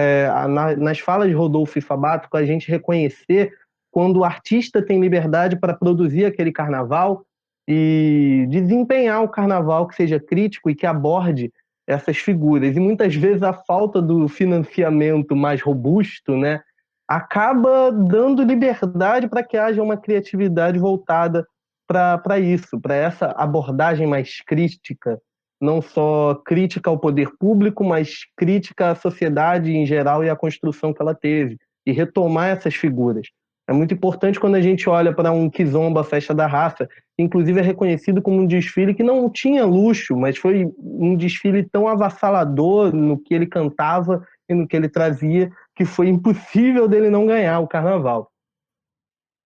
nas falas de Rodolfo e Fabato, a gente reconhecer quando o artista tem liberdade para produzir aquele carnaval e desempenhar o carnaval que seja crítico e que aborde essas figuras. E muitas vezes a falta do financiamento mais robusto, né, acaba dando liberdade para que haja uma criatividade voltada para isso, para essa abordagem mais crítica, não só crítica ao poder público, mas crítica à sociedade em geral e à construção que ela teve, e retomar essas figuras. É muito importante quando a gente olha para um Kizomba, Festa da Raça, que inclusive é reconhecido como um desfile que não tinha luxo, mas foi um desfile tão avassalador no que ele cantava e no que ele trazia, que foi impossível dele não ganhar o carnaval.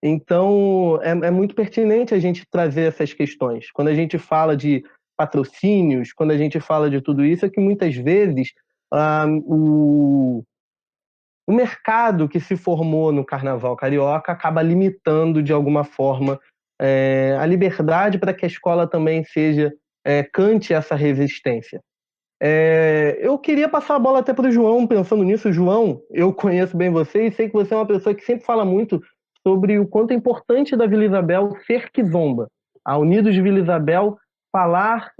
Então, é muito pertinente a gente trazer essas questões. Quando a gente fala de patrocínios, quando a gente fala de tudo isso, é que muitas vezes o mercado que se formou no carnaval carioca acaba limitando, de alguma forma, a liberdade para que a escola também cante essa resistência. Eu queria passar a bola até para o João, pensando nisso. João, eu conheço bem você e sei que você é uma pessoa que sempre fala muito sobre o quanto é importante da Vila Isabel ser Kizomba. A Unidos de Vila Isabel falar,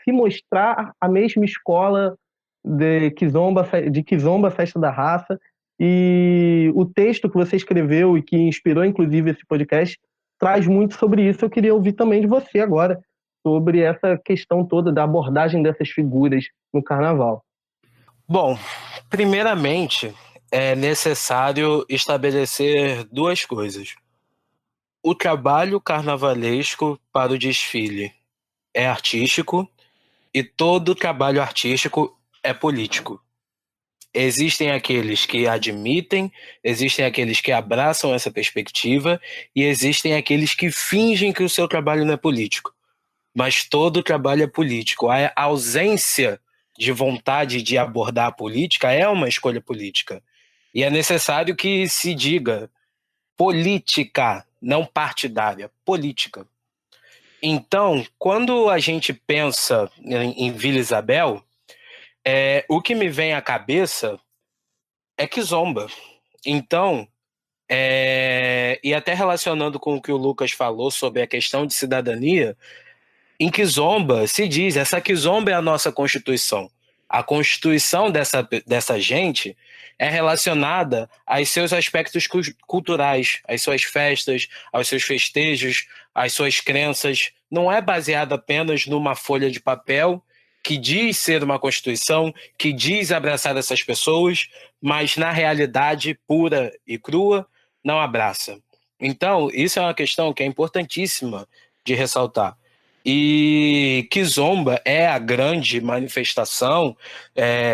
se mostrar a mesma escola de Kizomba, Festa da Raça. E o texto que você escreveu e que inspirou, inclusive, esse podcast, traz muito sobre isso. Eu queria ouvir também de você agora, sobre essa questão toda da abordagem dessas figuras no carnaval.
Bom, primeiramente, é necessário estabelecer duas coisas. O trabalho carnavalesco para o desfile é artístico e todo trabalho artístico é político. Existem aqueles que admitem, existem aqueles que abraçam essa perspectiva e existem aqueles que fingem que o seu trabalho não é político. Mas todo trabalho é político. A ausência de vontade de abordar a política é uma escolha política. E é necessário que se diga política, não partidária, política. Então, quando a gente pensa em Vila Isabel, o que me vem à cabeça é Kizomba. Então, e até relacionando com o que o Lucas falou sobre a questão de cidadania, em Kizomba se diz, essa Kizomba é a nossa Constituição. A Constituição dessa gente é relacionada aos seus aspectos culturais, às suas festas, aos seus festejos, às suas crenças. Não é baseada apenas numa folha de papel que diz ser uma Constituição, que diz abraçar essas pessoas, mas na realidade pura e crua não abraça. Então, isso é uma questão que é importantíssima de ressaltar. E Kizomba é a grande manifestação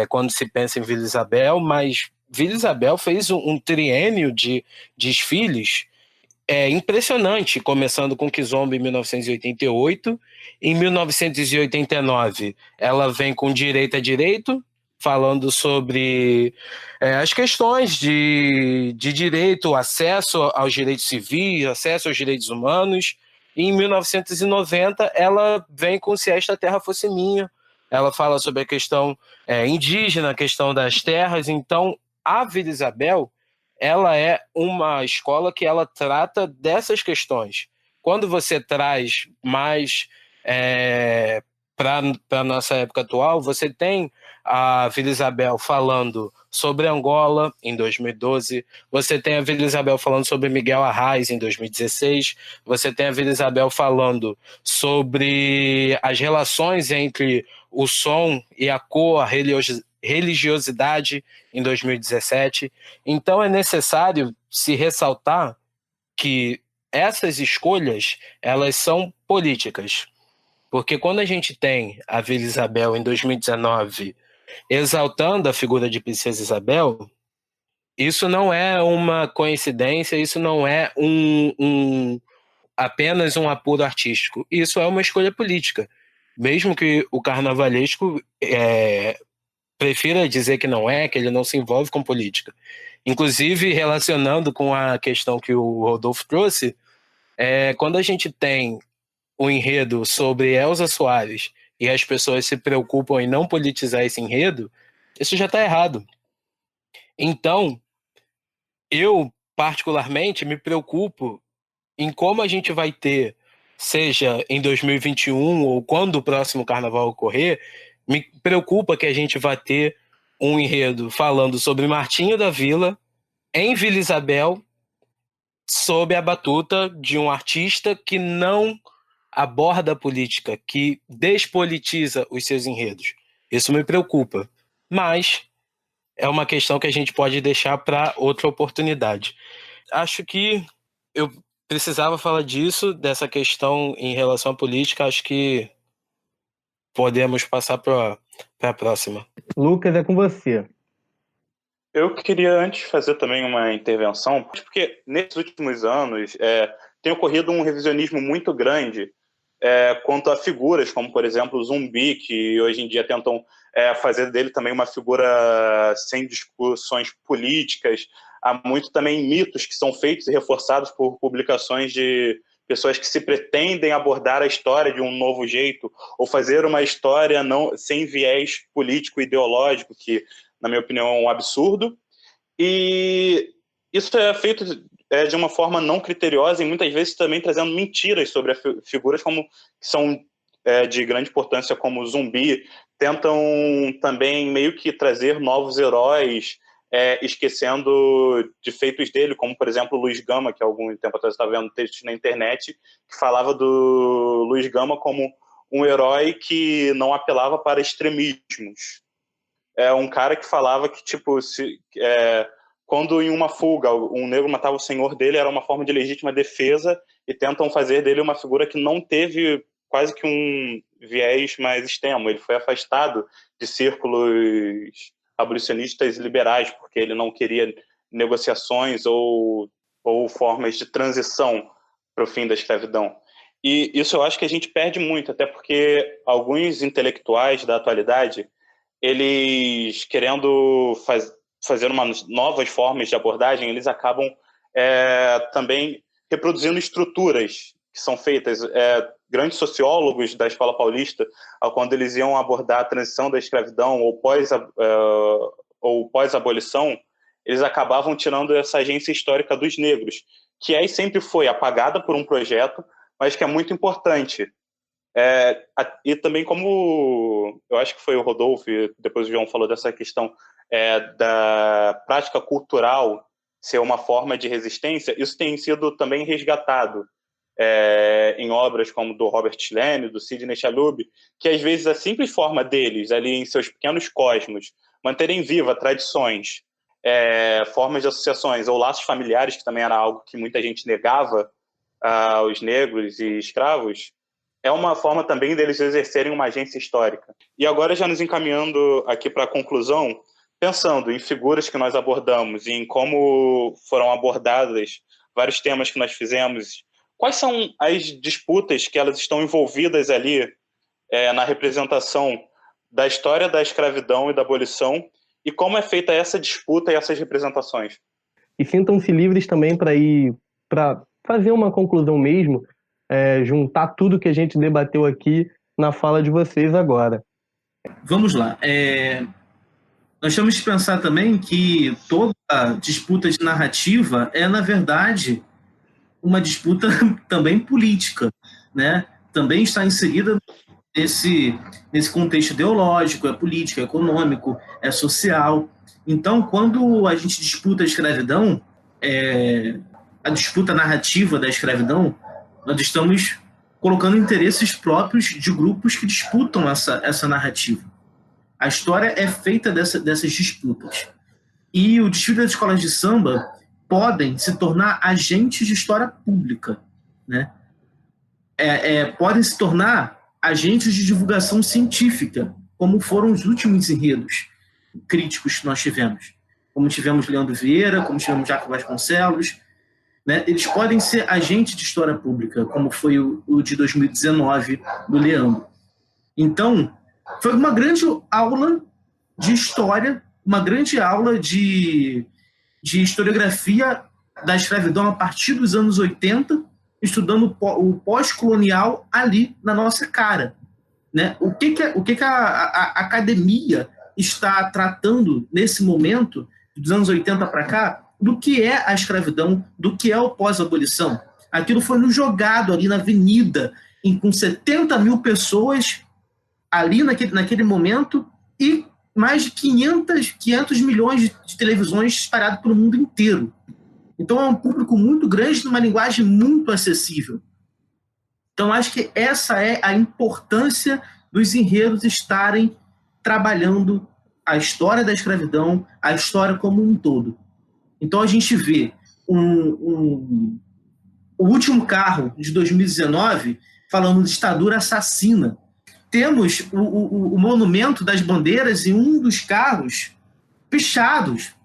quando se pensa em Vila Isabel, mas Vila Isabel fez um triênio de desfiles impressionante, começando com Kizomba em 1988. Em 1989, ela vem com Direito é Direito, falando sobre as questões de direito, acesso aos direitos civis, acesso aos direitos humanos. E em 1990, ela vem com Se Esta Terra Fosse Minha. Ela fala sobre a questão indígena, a questão das terras. Então, a Vila Isabel, ela é uma escola que ela trata dessas questões. Quando você traz mais para a nossa época atual, você tem a Vila Isabel falando sobre Angola, em 2012, você tem a Vila Isabel falando sobre Miguel Arraes, em 2016, você tem a Vila Isabel falando sobre as relações entre o som e a cor, a religiosidade, em 2017. Então é necessário se ressaltar que essas escolhas, elas são políticas. Porque quando a gente tem a Vila Isabel em 2019 exaltando a figura de Princesa Isabel, isso não é uma coincidência, isso não é apenas um apuro artístico. Isso é uma escolha política. Mesmo que o carnavalesco prefira dizer que não é, que ele não se envolve com política. Inclusive, relacionando com a questão que o Rodolfo trouxe, quando a gente tem um enredo sobre Elza Soares e as pessoas se preocupam em não politizar esse enredo, isso já está errado. Então, eu, particularmente, me preocupo em como a gente vai ter, seja em 2021 ou quando o próximo carnaval ocorrer, me preocupa que a gente vai ter um enredo falando sobre Martinho da Vila, em Vila Isabel, sob a batuta de um artista que não aborda a política, que despolitiza os seus enredos. Isso me preocupa. Mas é uma questão que a gente pode deixar para outra oportunidade. Acho que eu precisava falar disso, dessa questão em relação à política. Acho que podemos passar para a próxima.
Lucas, é com você.
Eu queria antes fazer também uma intervenção, porque nesses últimos anos tem ocorrido um revisionismo muito grande quanto a figuras, como, por exemplo, o Zumbi, que hoje em dia tentam fazer dele também uma figura sem discussões políticas. Há muito também mitos que são feitos e reforçados por publicações de pessoas que se pretendem abordar a história de um novo jeito ou fazer uma história sem viés político e ideológico, que, na minha opinião, é um absurdo. E isso é feito de uma forma não criteriosa e muitas vezes também trazendo mentiras sobre figuras que são de grande importância, como o Zumbi. Tentam também meio que trazer novos heróis, esquecendo de feitos dele, como, por exemplo, o Luiz Gama, que há algum tempo atrás eu estava vendo textos na internet, que falava do Luiz Gama como um herói que não apelava para extremismos. Um cara que falava que, tipo, quando em uma fuga um negro matava o senhor dele, era uma forma de legítima defesa, e tentam fazer dele uma figura que não teve quase que um viés mais extremo. Ele foi afastado de círculos abolicionistas liberais, porque ele não queria negociações ou formas de transição para o fim da escravidão. E isso eu acho que a gente perde muito, até porque alguns intelectuais da atualidade, eles querendo fazer novas formas de abordagem, eles acabam também reproduzindo estruturas que são feitas. Grandes sociólogos da Escola Paulista, quando eles iam abordar a transição da escravidão ou pós-abolição, eles acabavam tirando essa agência histórica dos negros, que aí sempre foi apagada por um projeto, mas que é muito importante. E também, como eu acho que foi o Rodolfo, e depois o João falou dessa questão da prática cultural ser uma forma de resistência, isso tem sido também resgatado em obras como do Robert Schlemy, do Sidney Chalub, que às vezes a simples forma deles, ali em seus pequenos cosmos, manterem viva tradições, formas de associações ou laços familiares, que também era algo que muita gente negava aos negros e escravos, é uma forma também deles exercerem uma agência histórica. E agora, já nos encaminhando aqui para a conclusão, pensando em figuras que nós abordamos e em como foram abordadas vários temas que nós fizemos, quais são as disputas que elas estão envolvidas ali na representação da história da escravidão e da abolição, e como é feita essa disputa e essas representações?
E sintam-se livres também para fazer uma conclusão mesmo, juntar tudo que a gente debateu aqui na fala de vocês agora.
Vamos lá. Nós temos que pensar também que toda disputa de narrativa é, na verdade, uma disputa também política, né? Também está inserida nesse contexto ideológico, é político, é econômico, é social. Então, quando a gente disputa a escravidão, a disputa narrativa da escravidão, nós estamos colocando interesses próprios de grupos que disputam essa narrativa. A história é feita dessas disputas. E o desfile das escolas de samba podem se tornar agentes de história pública, né? Podem se tornar agentes de divulgação científica, como foram os últimos enredos críticos que nós tivemos. Como tivemos Leandro Vieira, como tivemos Jaco Vasconcelos, né? Eles podem ser agentes de história pública, como foi o de 2019 do Leandro. Então, foi uma grande aula de história, uma grande aula de historiografia da escravidão a partir dos anos 80, estudando o pós-colonial ali na nossa cara, né? O que a academia está tratando nesse momento, dos anos 80 para cá, do que é a escravidão, do que é o pós-abolição. Aquilo foi nos jogado ali na avenida, com 70 mil pessoas ali naquele momento e mais de 500 milhões de televisões espalhadas pelo mundo inteiro. Então é um público muito grande, numa linguagem muito acessível. Então acho que essa é a importância dos enredos estarem trabalhando a história da escravidão, a história como um todo. Então a gente vê o último carro de 2019 falando de ditadura assassina. Temos o monumento das bandeiras em um dos carros pichados,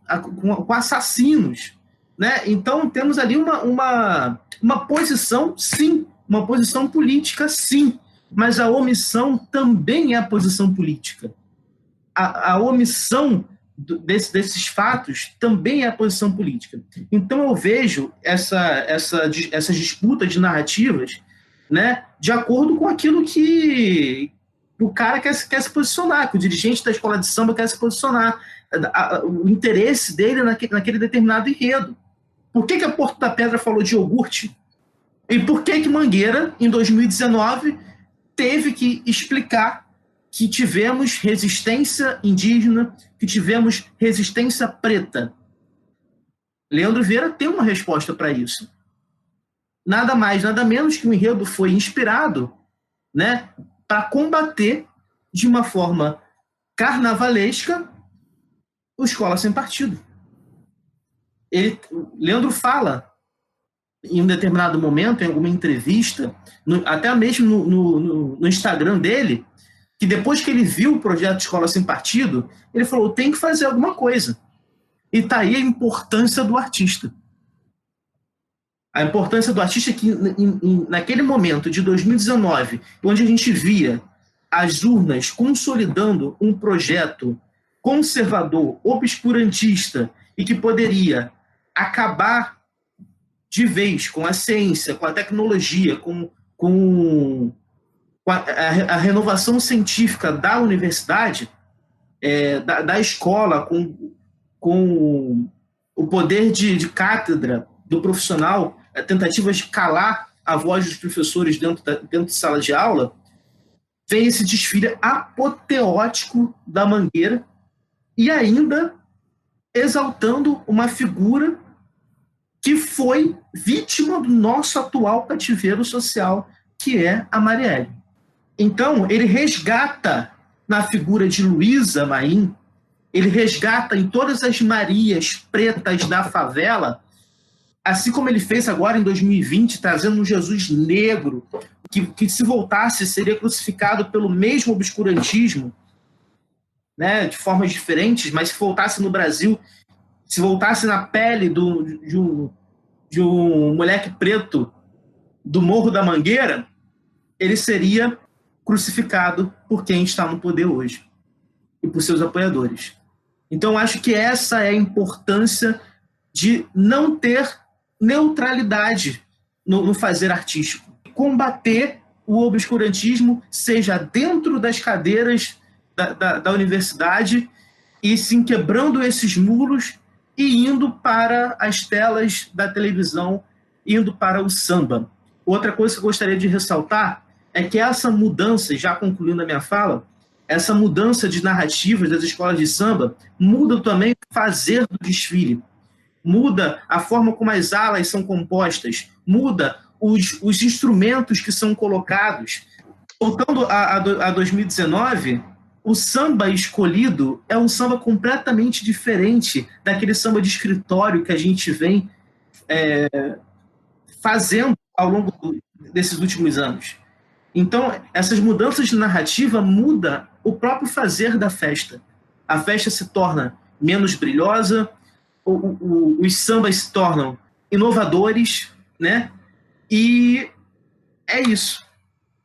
com assassinos, né? Então temos ali uma posição, sim, uma posição política, sim, mas a omissão também é a posição política. A omissão desses fatos também é a posição política. Então eu vejo essa disputa de narrativas, né, de acordo com aquilo que o cara quer se posicionar, que o dirigente da escola de samba quer se posicionar, o interesse dele naquele determinado enredo. Por que a Porto da Pedra falou de iogurte? E por que Mangueira, em 2019, teve que explicar que tivemos resistência indígena, que tivemos resistência preta? Leandro Vieira tem uma resposta para isso. Nada mais, nada menos que o enredo foi inspirado, né, para combater de uma forma carnavalesca o Escola Sem Partido. Leandro fala, em um determinado momento, em alguma entrevista, até mesmo no Instagram dele, que depois que ele viu o projeto Escola Sem Partido, ele falou, tem que fazer alguma coisa. E está aí a importância do artista. A importância do artista é que, naquele momento de 2019, onde a gente via as urnas consolidando um projeto conservador, obscurantista, e que poderia acabar de vez com a ciência, com a tecnologia, com a renovação científica da universidade, da escola, com o poder de cátedra do profissional, tentativas de calar a voz dos professores dentro de sala de aula, vem esse desfile apoteótico da Mangueira e ainda exaltando uma figura que foi vítima do nosso atual cativeiro social, que é a Marielle. Então, ele resgata na figura de Luísa Maim, ele resgata em todas as Marias pretas da favela, assim como ele fez agora em 2020, trazendo um Jesus negro, que se voltasse seria crucificado pelo mesmo obscurantismo, né, de formas diferentes, mas se voltasse no Brasil, se voltasse na pele de um moleque preto do Morro da Mangueira, ele seria crucificado por quem está no poder hoje e por seus apoiadores. Então, acho que essa é a importância de não ter neutralidade no fazer artístico. Combater o obscurantismo, seja dentro das cadeiras da universidade, e sim quebrando esses muros e indo para as telas da televisão, indo para o samba. Outra coisa que eu gostaria de ressaltar é que essa mudança, já concluindo a minha fala, essa mudança de narrativas das escolas de samba muda também o fazer do desfile, muda a forma como as alas são compostas, muda os instrumentos que são colocados. Voltando a 2019, o samba escolhido é um samba completamente diferente daquele samba de escritório que a gente vem fazendo ao longo desses últimos anos. Então, essas mudanças de narrativa mudam o próprio fazer da festa. A festa se torna menos brilhosa, os sambas se tornam inovadores, né? E é isso.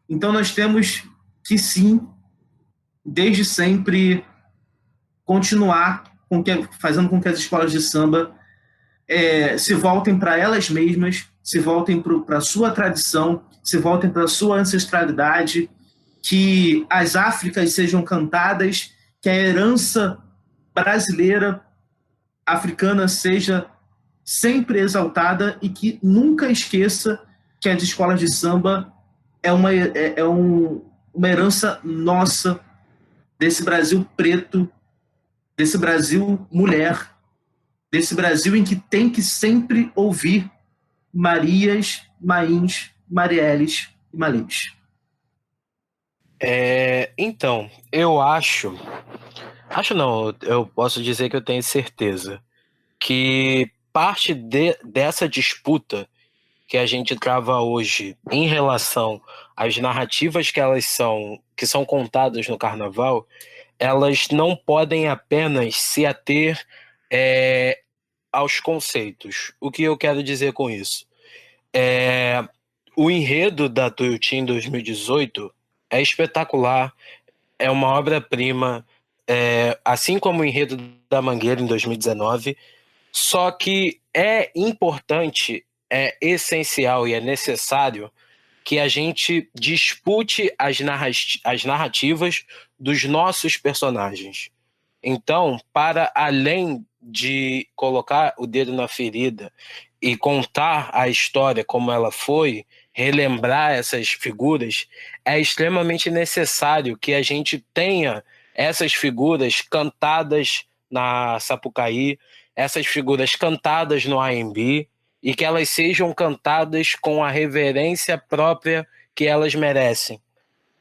Então, nós temos que, sim, desde sempre, continuar fazendo com que as escolas de samba se voltem para elas mesmas, se voltem para a sua tradição, se voltem para a sua ancestralidade, que as Áfricas sejam cantadas, que a herança brasileira, africana, seja sempre exaltada e que nunca esqueça que as escolas de samba é uma herança nossa, desse Brasil preto, desse Brasil mulher, desse Brasil em que tem que sempre ouvir Marias, Maíns, Marielles e Malês.
Então, eu acho não, eu posso dizer que eu tenho certeza que parte dessa disputa que a gente trava hoje em relação às narrativas que são contadas no carnaval, elas não podem apenas se ater aos conceitos. O que eu quero dizer com isso? O enredo da Tuiuti em 2018 é espetacular, é uma obra-prima, assim como o enredo da Mangueira em 2019, só que é importante, é essencial e é necessário que a gente dispute as narrativas dos nossos personagens. Então, para além de colocar o dedo na ferida e contar a história como ela foi, relembrar essas figuras, é extremamente necessário que a gente tenha essas figuras cantadas na Sapucaí, essas figuras cantadas no AMB, e que elas sejam cantadas com a reverência própria que elas merecem.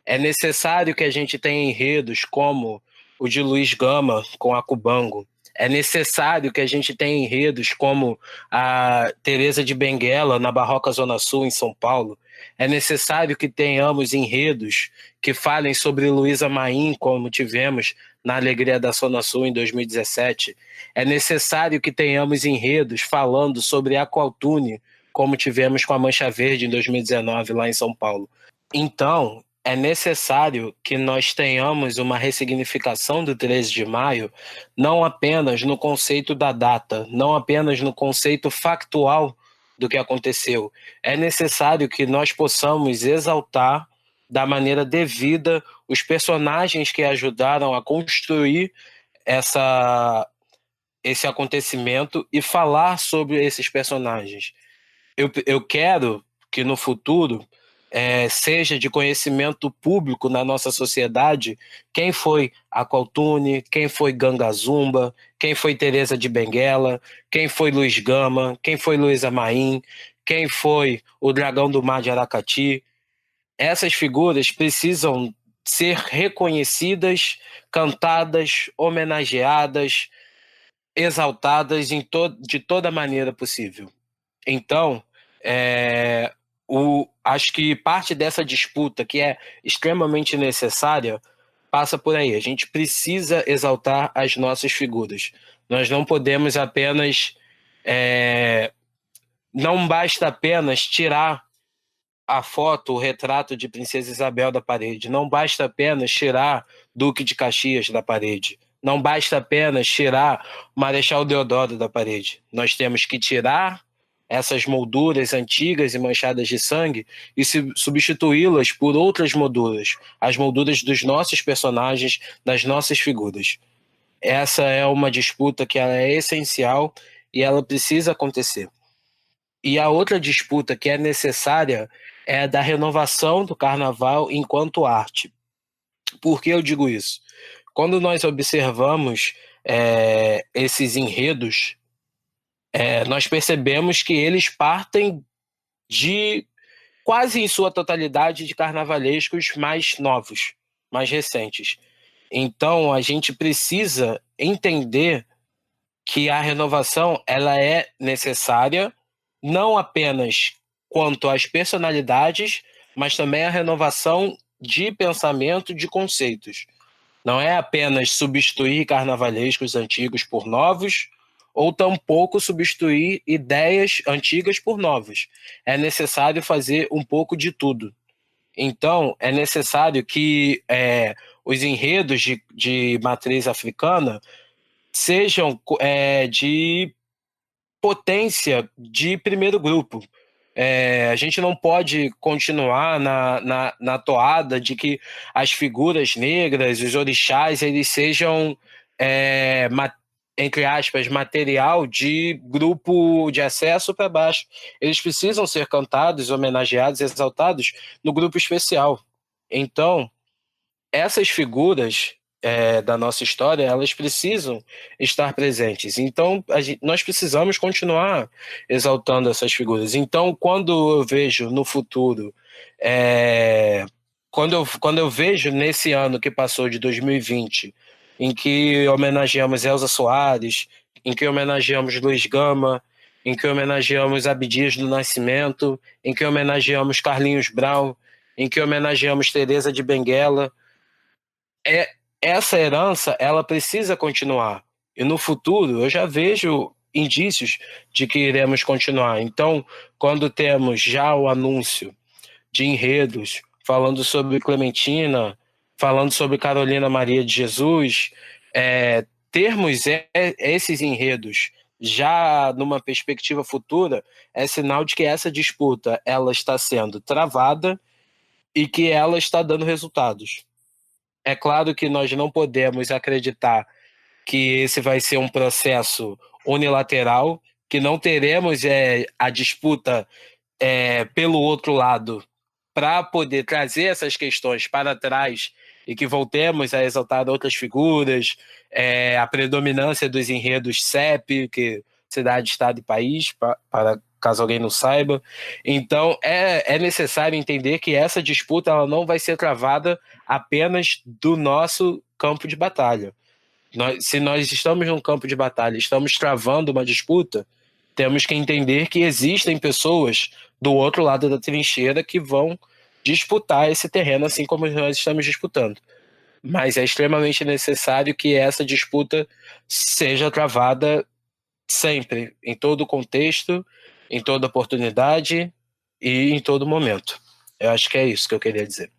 É necessário que a gente tenha enredos como o de Luiz Gama com a Cubango. É necessário que a gente tenha enredos como a Teresa de Benguela na Barroca Zona Sul, em São Paulo. É necessário que tenhamos enredos que falem sobre Luísa Maim, como tivemos na Alegria da Zona Sul em 2017. É necessário que tenhamos enredos falando sobre Aqualtune, como tivemos com a Mancha Verde em 2019 lá em São Paulo. Então, é necessário que nós tenhamos uma ressignificação do 13 de maio, não apenas no conceito da data, não apenas no conceito factual do que aconteceu. É necessário que nós possamos exaltar da maneira devida os personagens que ajudaram a construir esse acontecimento e falar sobre esses personagens. Eu quero que no futuro seja de conhecimento público na nossa sociedade quem foi Aqualtune, quem foi Ganga Zumba, quem foi Teresa de Benguela, quem foi Luiz Gama, quem foi Luísa Maim, quem foi o Dragão do Mar de Aracati. Essas figuras precisam ser reconhecidas, cantadas, homenageadas, exaltadas de toda maneira possível. Então, acho que parte dessa disputa, que é extremamente necessária, passa por aí. A gente precisa exaltar as nossas figuras. Nós não podemos apenas... não basta apenas tirar a foto, o retrato de Princesa Isabel da parede. Não basta apenas tirar Duque de Caxias da parede. Não basta apenas tirar Marechal Deodoro da parede. Nós temos que tirar essas molduras antigas e manchadas de sangue e substituí-las por outras molduras, as molduras dos nossos personagens, das nossas figuras. Essa é uma disputa que ela é essencial e ela precisa acontecer. E a outra disputa que é necessária é a da renovação do carnaval enquanto arte. Por que eu digo isso? Quando nós observamos esses enredos, nós percebemos que eles partem de, quase em sua totalidade, de carnavalescos mais novos, mais recentes. Então, a gente precisa entender que a renovação ela é necessária, não apenas quanto às personalidades, mas também a renovação de pensamento, de conceitos. Não é apenas substituir carnavalescos antigos por novos, ou tampouco substituir ideias antigas por novas. É necessário fazer um pouco de tudo. Então, é necessário que os enredos de matriz africana sejam de potência de primeiro grupo. A gente não pode continuar na toada de que as figuras negras, os orixás, eles sejam, entre aspas, material de grupo de acesso para baixo. Eles precisam ser cantados, homenageados, exaltados no grupo especial. Então, essas figuras da nossa história, elas precisam estar presentes. Então, nós precisamos continuar exaltando essas figuras. Então, quando eu vejo no futuro, quando eu vejo nesse ano que passou, de 2020, em que homenageamos Elza Soares, em que homenageamos Luiz Gama, em que homenageamos Abdias do Nascimento, em que homenageamos Carlinhos Brown, em que homenageamos Teresa de Benguela, essa herança, ela precisa continuar. E no futuro, eu já vejo indícios de que iremos continuar. Então, quando temos já o anúncio de enredos falando sobre Clementina, falando sobre Carolina Maria de Jesus, termos esses enredos já numa perspectiva futura, é sinal de que essa disputa ela está sendo travada e que ela está dando resultados. É claro que nós não podemos acreditar que esse vai ser um processo unilateral, que não teremos a disputa pelo outro lado para poder trazer essas questões para trás e que voltemos a exaltar outras figuras, a predominância dos enredos CEP, que cidade, estado e país, para caso alguém não saiba. Então, é necessário entender que essa disputa ela não vai ser travada apenas do nosso campo de batalha. Se nós estamos num campo de batalha, estamos travando uma disputa, temos que entender que existem pessoas do outro lado da trincheira que vão disputar esse terreno, assim como nós estamos disputando. Mas é extremamente necessário que essa disputa seja travada sempre, em todo contexto, em toda oportunidade e em todo momento. Eu acho que é isso que eu queria dizer.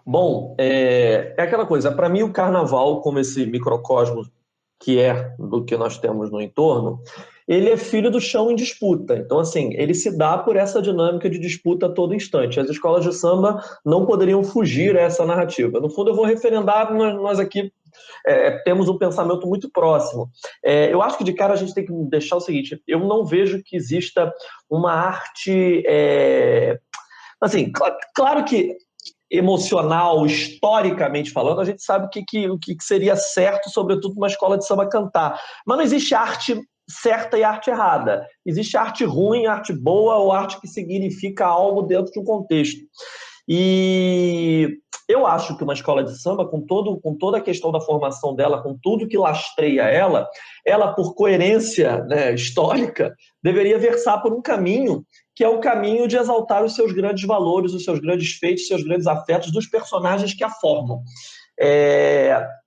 Bom, é aquela coisa, para mim o carnaval, como esse microcosmo que é do que nós temos no entorno, ele é filho do chão em disputa. Então, assim, ele se dá por essa dinâmica de disputa a todo instante. As escolas de samba não poderiam fugir a essa narrativa. No fundo, eu vou referendar, nós aqui temos um pensamento muito próximo. Eu acho que de cara a gente tem que deixar o seguinte, eu não vejo que exista uma arte... assim, claro que emocional, historicamente falando, a gente sabe o que seria certo, sobretudo numa escola de samba cantar. Mas não existe arte certa e arte errada. Existe arte ruim, arte boa ou arte que significa algo dentro de um contexto. E eu acho que uma escola de samba, com toda a questão da formação dela, com tudo que lastreia ela, por coerência, né, histórica, deveria versar por um caminho que é o caminho de exaltar os seus grandes valores, os seus grandes feitos, os seus grandes afetos dos personagens que a formam.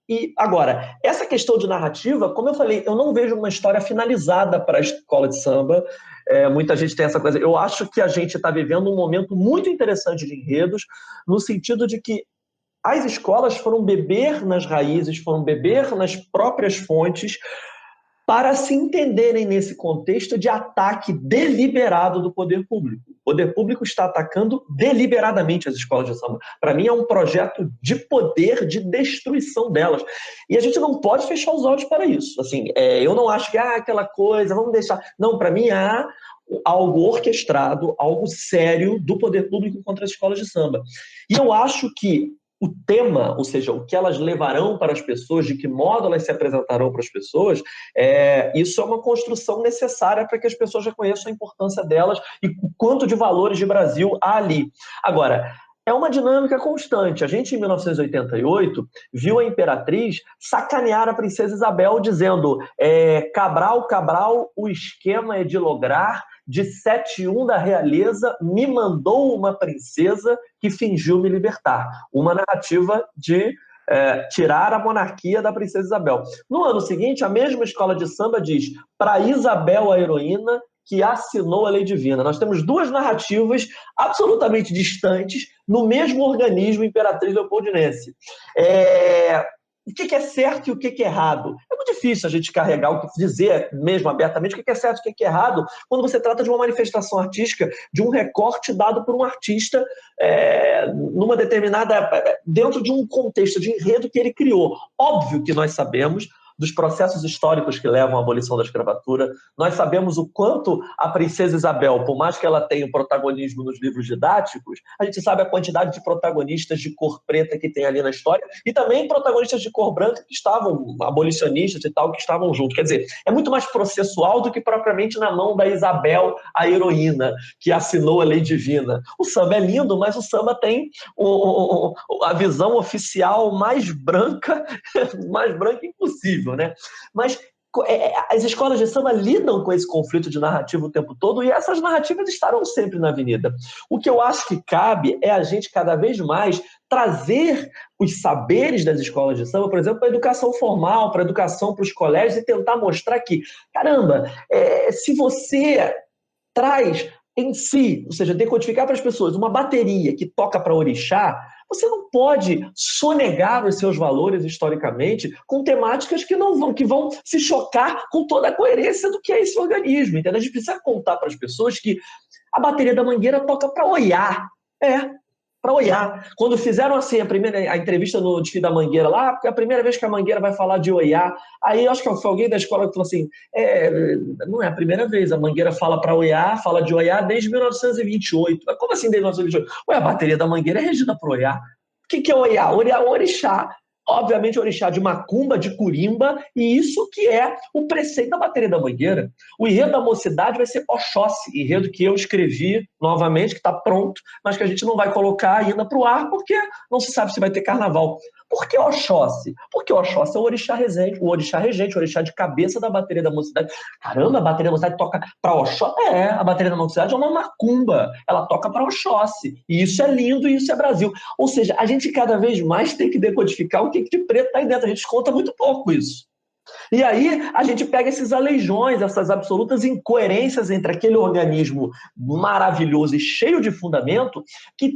E agora, essa questão de narrativa, como eu falei, eu não vejo uma história finalizada para a escola de samba. Muita gente tem essa coisa. Eu acho que a gente está vivendo um momento muito interessante de enredos, no sentido de que as escolas foram beber nas raízes, foram beber nas próprias fontes, para se entenderem nesse contexto de ataque deliberado do poder público. O poder público está atacando deliberadamente as escolas de samba. Para mim, é um projeto de poder, de destruição delas. E a gente não pode fechar os olhos para isso. Assim, eu não acho que aquela coisa, vamos deixar... Não, para mim, há algo orquestrado, algo sério do poder público contra as escolas de samba. E eu acho que o tema, ou seja, o que elas levarão para as pessoas, de que modo elas se apresentarão para as pessoas, isso é uma construção necessária para que as pessoas reconheçam a importância delas e o quanto de valores de Brasil há ali. Agora, é uma dinâmica constante. A gente, em 1988, viu a Imperatriz sacanear a Princesa Isabel, dizendo Cabral, o esquema é de lograr de 7-1 da realeza, me mandou uma princesa que fingiu me libertar. Uma narrativa de tirar a monarquia da Princesa Isabel. No ano seguinte, a mesma escola de samba diz para Isabel, a heroína, que assinou a lei divina. Nós temos duas narrativas absolutamente distantes no mesmo organismo Imperatriz Leopoldinense. O que é certo e o que é errado? É muito difícil a gente carregar, dizer mesmo abertamente o que é certo e o que é errado quando você trata de uma manifestação artística, de um recorte dado por um artista numa determinada... dentro de um contexto de enredo que ele criou. Óbvio que nós sabemos dos processos históricos que levam à abolição da escravatura. Nós sabemos o quanto a Princesa Isabel, por mais que ela tenha o protagonismo nos livros didáticos, a gente sabe a quantidade de protagonistas de cor preta que tem ali na história e também protagonistas de cor branca que estavam, abolicionistas e tal, que estavam juntos. Quer dizer, é muito mais processual do que propriamente na mão da Isabel, a heroína, que assinou a lei divina. O samba é lindo, mas o samba tem a visão oficial mais branca impossível. Né? Mas as escolas de samba lidam com esse conflito de narrativa o tempo todo e essas narrativas estarão sempre na avenida. O que eu acho que cabe é a gente cada vez mais trazer os saberes das escolas de samba, por exemplo, para a educação formal, para a educação para os colégios e tentar mostrar que, caramba, se você traz em si, ou seja, decodificar para as pessoas uma bateria que toca para orixá, você não pode sonegar os seus valores historicamente com temáticas que vão se chocar com toda a coerência do que é esse organismo. Entendeu? A gente precisa contar para as pessoas que a bateria da Mangueira toca para Oiá. Para Oiá. Quando fizeram assim a entrevista no desfile da Mangueira lá, porque é a primeira vez que a Mangueira vai falar de Oiá, aí eu acho que foi alguém da escola que falou assim, não é a primeira vez, a Mangueira fala para Oiá, fala de Oiá desde 1928. Mas como assim desde 1928? A bateria da Mangueira é regida por Oiá. O que é Oiá? Oiá é um orixá. Obviamente, orixá de macumba, de curimba, e isso que é o preceito da bateria da Mangueira. O enredo da mocidade vai ser Oxóssi, enredo que eu escrevi novamente, que está pronto, mas que a gente não vai colocar ainda para o ar, porque não se sabe se vai ter carnaval. Por que Oxóssi? Porque Oxóssi é o orixá regente, o orixá de cabeça da bateria da mocidade. Caramba, a bateria da mocidade toca para Oxóssi? A bateria da mocidade é uma macumba, ela toca para Oxóssi. E isso é lindo e isso é Brasil. Ou seja, a gente cada vez mais tem que decodificar o que de preto está aí dentro. A gente conta muito pouco isso. E aí a gente pega esses aleijões, essas absolutas incoerências entre aquele organismo maravilhoso e cheio de fundamento,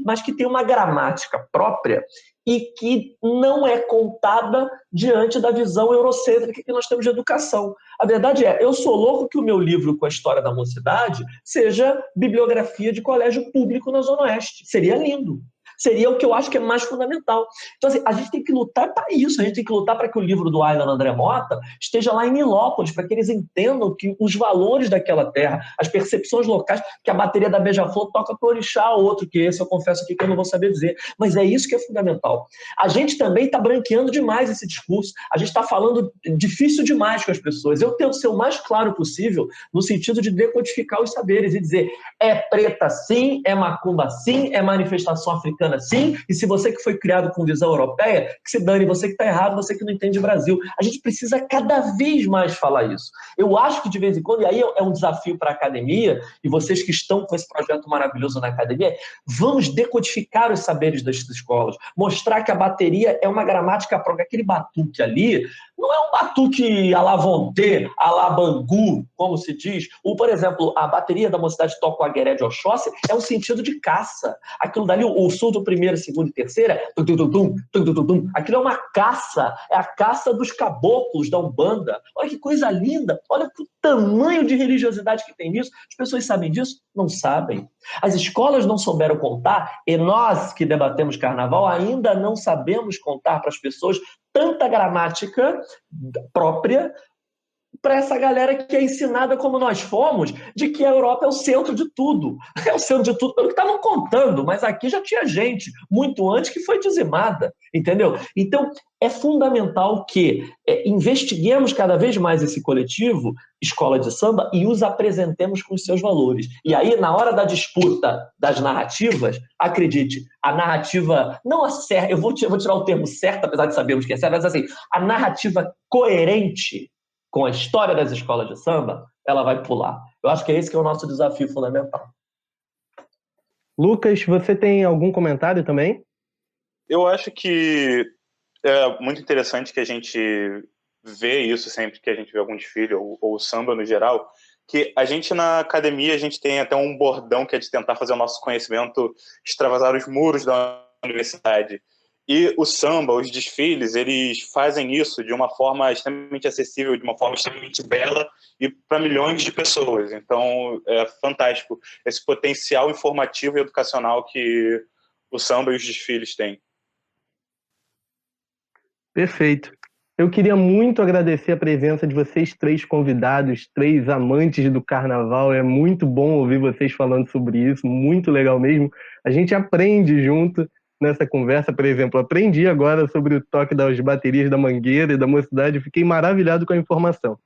mas que tem uma gramática própria e que não é contada diante da visão eurocêntrica que nós temos de educação. A verdade é, eu sou louco que o meu livro com a história da mocidade seja bibliografia de colégio público na Zona Oeste. Seria lindo. Seria o que eu acho que é mais fundamental. Então, assim, a gente tem que lutar para isso, a gente tem que lutar para que o livro do Aylan André Mota esteja lá em Nilópolis, para que eles entendam que os valores daquela terra, as percepções locais, que a bateria da Beija-Flor toca para o orixá ou outro, que esse eu confesso aqui que eu não vou saber dizer, mas é isso que é fundamental. A gente também está branqueando demais esse discurso, a gente está falando difícil demais com as pessoas. Eu tento ser o mais claro possível no sentido de decodificar os saberes e dizer, é preta sim, é macumba sim, é manifestação africana funciona assim, e se você que foi criado com visão europeia, que se dane, você que está errado, você que não entende Brasil. A gente precisa cada vez mais falar isso. Eu acho que de vez em quando, e aí é um desafio para a academia, e vocês que estão com esse projeto maravilhoso na academia, vamos decodificar os saberes das escolas, mostrar que a bateria é uma gramática própria. Aquele batuque ali não é um batuque à la Vonté, à la Bangu, como se diz. Ou, por exemplo, a bateria da Mocidade Toca o Agueré de Oxóssi é um sentido de caça. Aquilo dali, o surdo primeira, segunda e terceira, aquilo é uma caça, é a caça dos caboclos da Umbanda. Olha que coisa linda, olha o tamanho de religiosidade que tem nisso. As pessoas sabem disso? Não sabem. As escolas não souberam contar, e nós que debatemos carnaval ainda não sabemos contar para as pessoas tanta gramática própria para essa galera que é ensinada como nós fomos, de que a Europa é o centro de tudo. É o centro de tudo pelo que estavam contando, mas aqui já tinha gente, muito antes, que foi dizimada, entendeu? Então, é fundamental que investiguemos cada vez mais esse coletivo, escola de samba, e os apresentemos com os seus valores. E aí, na hora da disputa das narrativas, acredite, a narrativa, não a certa, eu vou tirar o termo certo, apesar de sabermos que é certo, mas assim, a narrativa coerente com a história das escolas de samba, ela vai pular. Eu acho que é esse que é o nosso desafio fundamental.
Lucas, você tem algum comentário também?
Eu acho que é muito interessante que a gente vê isso sempre que a gente vê algum desfile, ou o samba no geral, que a gente na academia, a gente tem até um bordão que é de tentar fazer o nosso conhecimento extravasar os muros da universidade. E o samba, os desfiles, eles fazem isso de uma forma extremamente acessível, de uma forma extremamente bela e para milhões de pessoas. Então, é fantástico esse potencial informativo e educacional que o samba e os desfiles têm.
Perfeito. Eu queria muito agradecer a presença de vocês três convidados, três amantes do carnaval. É muito bom ouvir vocês falando sobre isso, muito legal mesmo. A gente aprende junto nessa conversa. Por exemplo, aprendi agora sobre o toque das baterias da Mangueira e da Mocidade, fiquei maravilhado com a informação.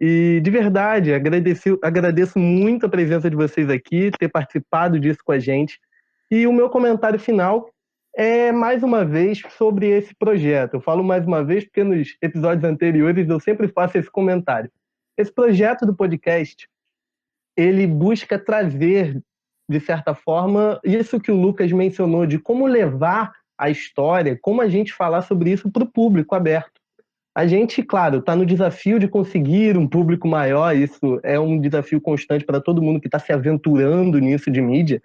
E, de verdade, agradeço muito a presença de vocês aqui, ter participado disso com a gente. E o meu comentário final é, mais uma vez, sobre esse projeto. Eu falo mais uma vez porque nos episódios anteriores eu sempre faço esse comentário. Esse projeto do podcast, ele busca trazer, de certa forma, isso que o Lucas mencionou, de como levar a história, como a gente falar sobre isso para o público aberto. A gente, claro, está no desafio de conseguir um público maior, isso é um desafio constante para todo mundo que está se aventurando nisso de mídia,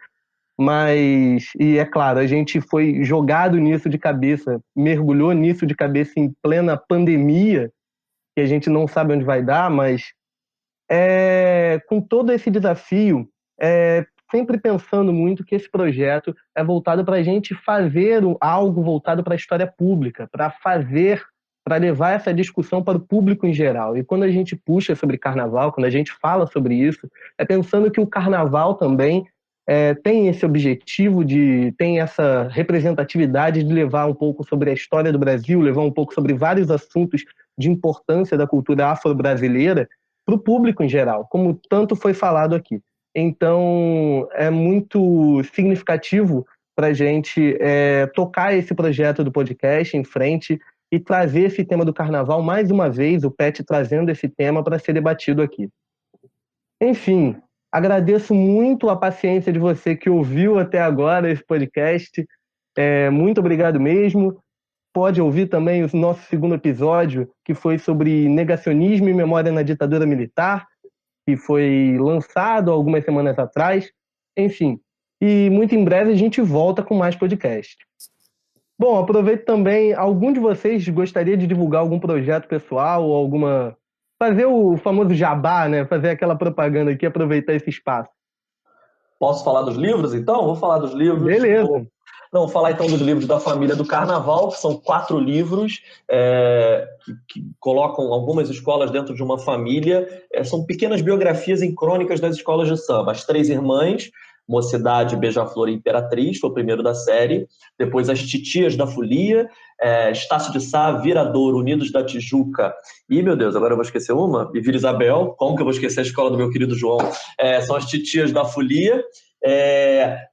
mas, e é claro, a gente foi jogado nisso de cabeça, mergulhou nisso de cabeça em plena pandemia, que a gente não sabe onde vai dar, mas com todo esse desafio, sempre pensando muito que esse projeto é voltado para a gente fazer algo voltado para a história pública, para levar essa discussão para o público em geral. E quando a gente puxa sobre carnaval, quando a gente fala sobre isso, é pensando que o carnaval também tem esse objetivo, tem essa representatividade de levar um pouco sobre a história do Brasil, levar um pouco sobre vários assuntos de importância da cultura afro-brasileira para o público em geral, como tanto foi falado aqui. Então, é muito significativo para a gente tocar esse projeto do podcast em frente e trazer esse tema do carnaval, mais uma vez, o PET trazendo esse tema para ser debatido aqui. Enfim, agradeço muito a paciência de você que ouviu até agora esse podcast. Muito obrigado mesmo. Pode ouvir também o nosso segundo episódio, que foi sobre negacionismo e memória na ditadura militar, que foi lançado algumas semanas atrás. Enfim, e muito em breve a gente volta com mais podcast. Bom, aproveito também, algum de vocês gostaria de divulgar algum projeto pessoal ou fazer o famoso jabá, né? Fazer aquela propaganda aqui, aproveitar esse espaço.
Posso falar dos livros, então? Vou falar dos livros.
Beleza.
Vou falar então dos livros da Família do Carnaval, que são 4 livros que colocam algumas escolas dentro de uma família. São pequenas biografias em crônicas das escolas de samba. As 3 irmãs, Mocidade, Beija-Flor e Imperatriz, foi o primeiro da série. Depois as Titias da Folia, Estácio de Sá, Viradouro, Unidos da Tijuca e, meu Deus, agora eu vou esquecer uma, e Vila Isabel. Como que eu vou esquecer a escola do meu querido João? São as Titias da Folia.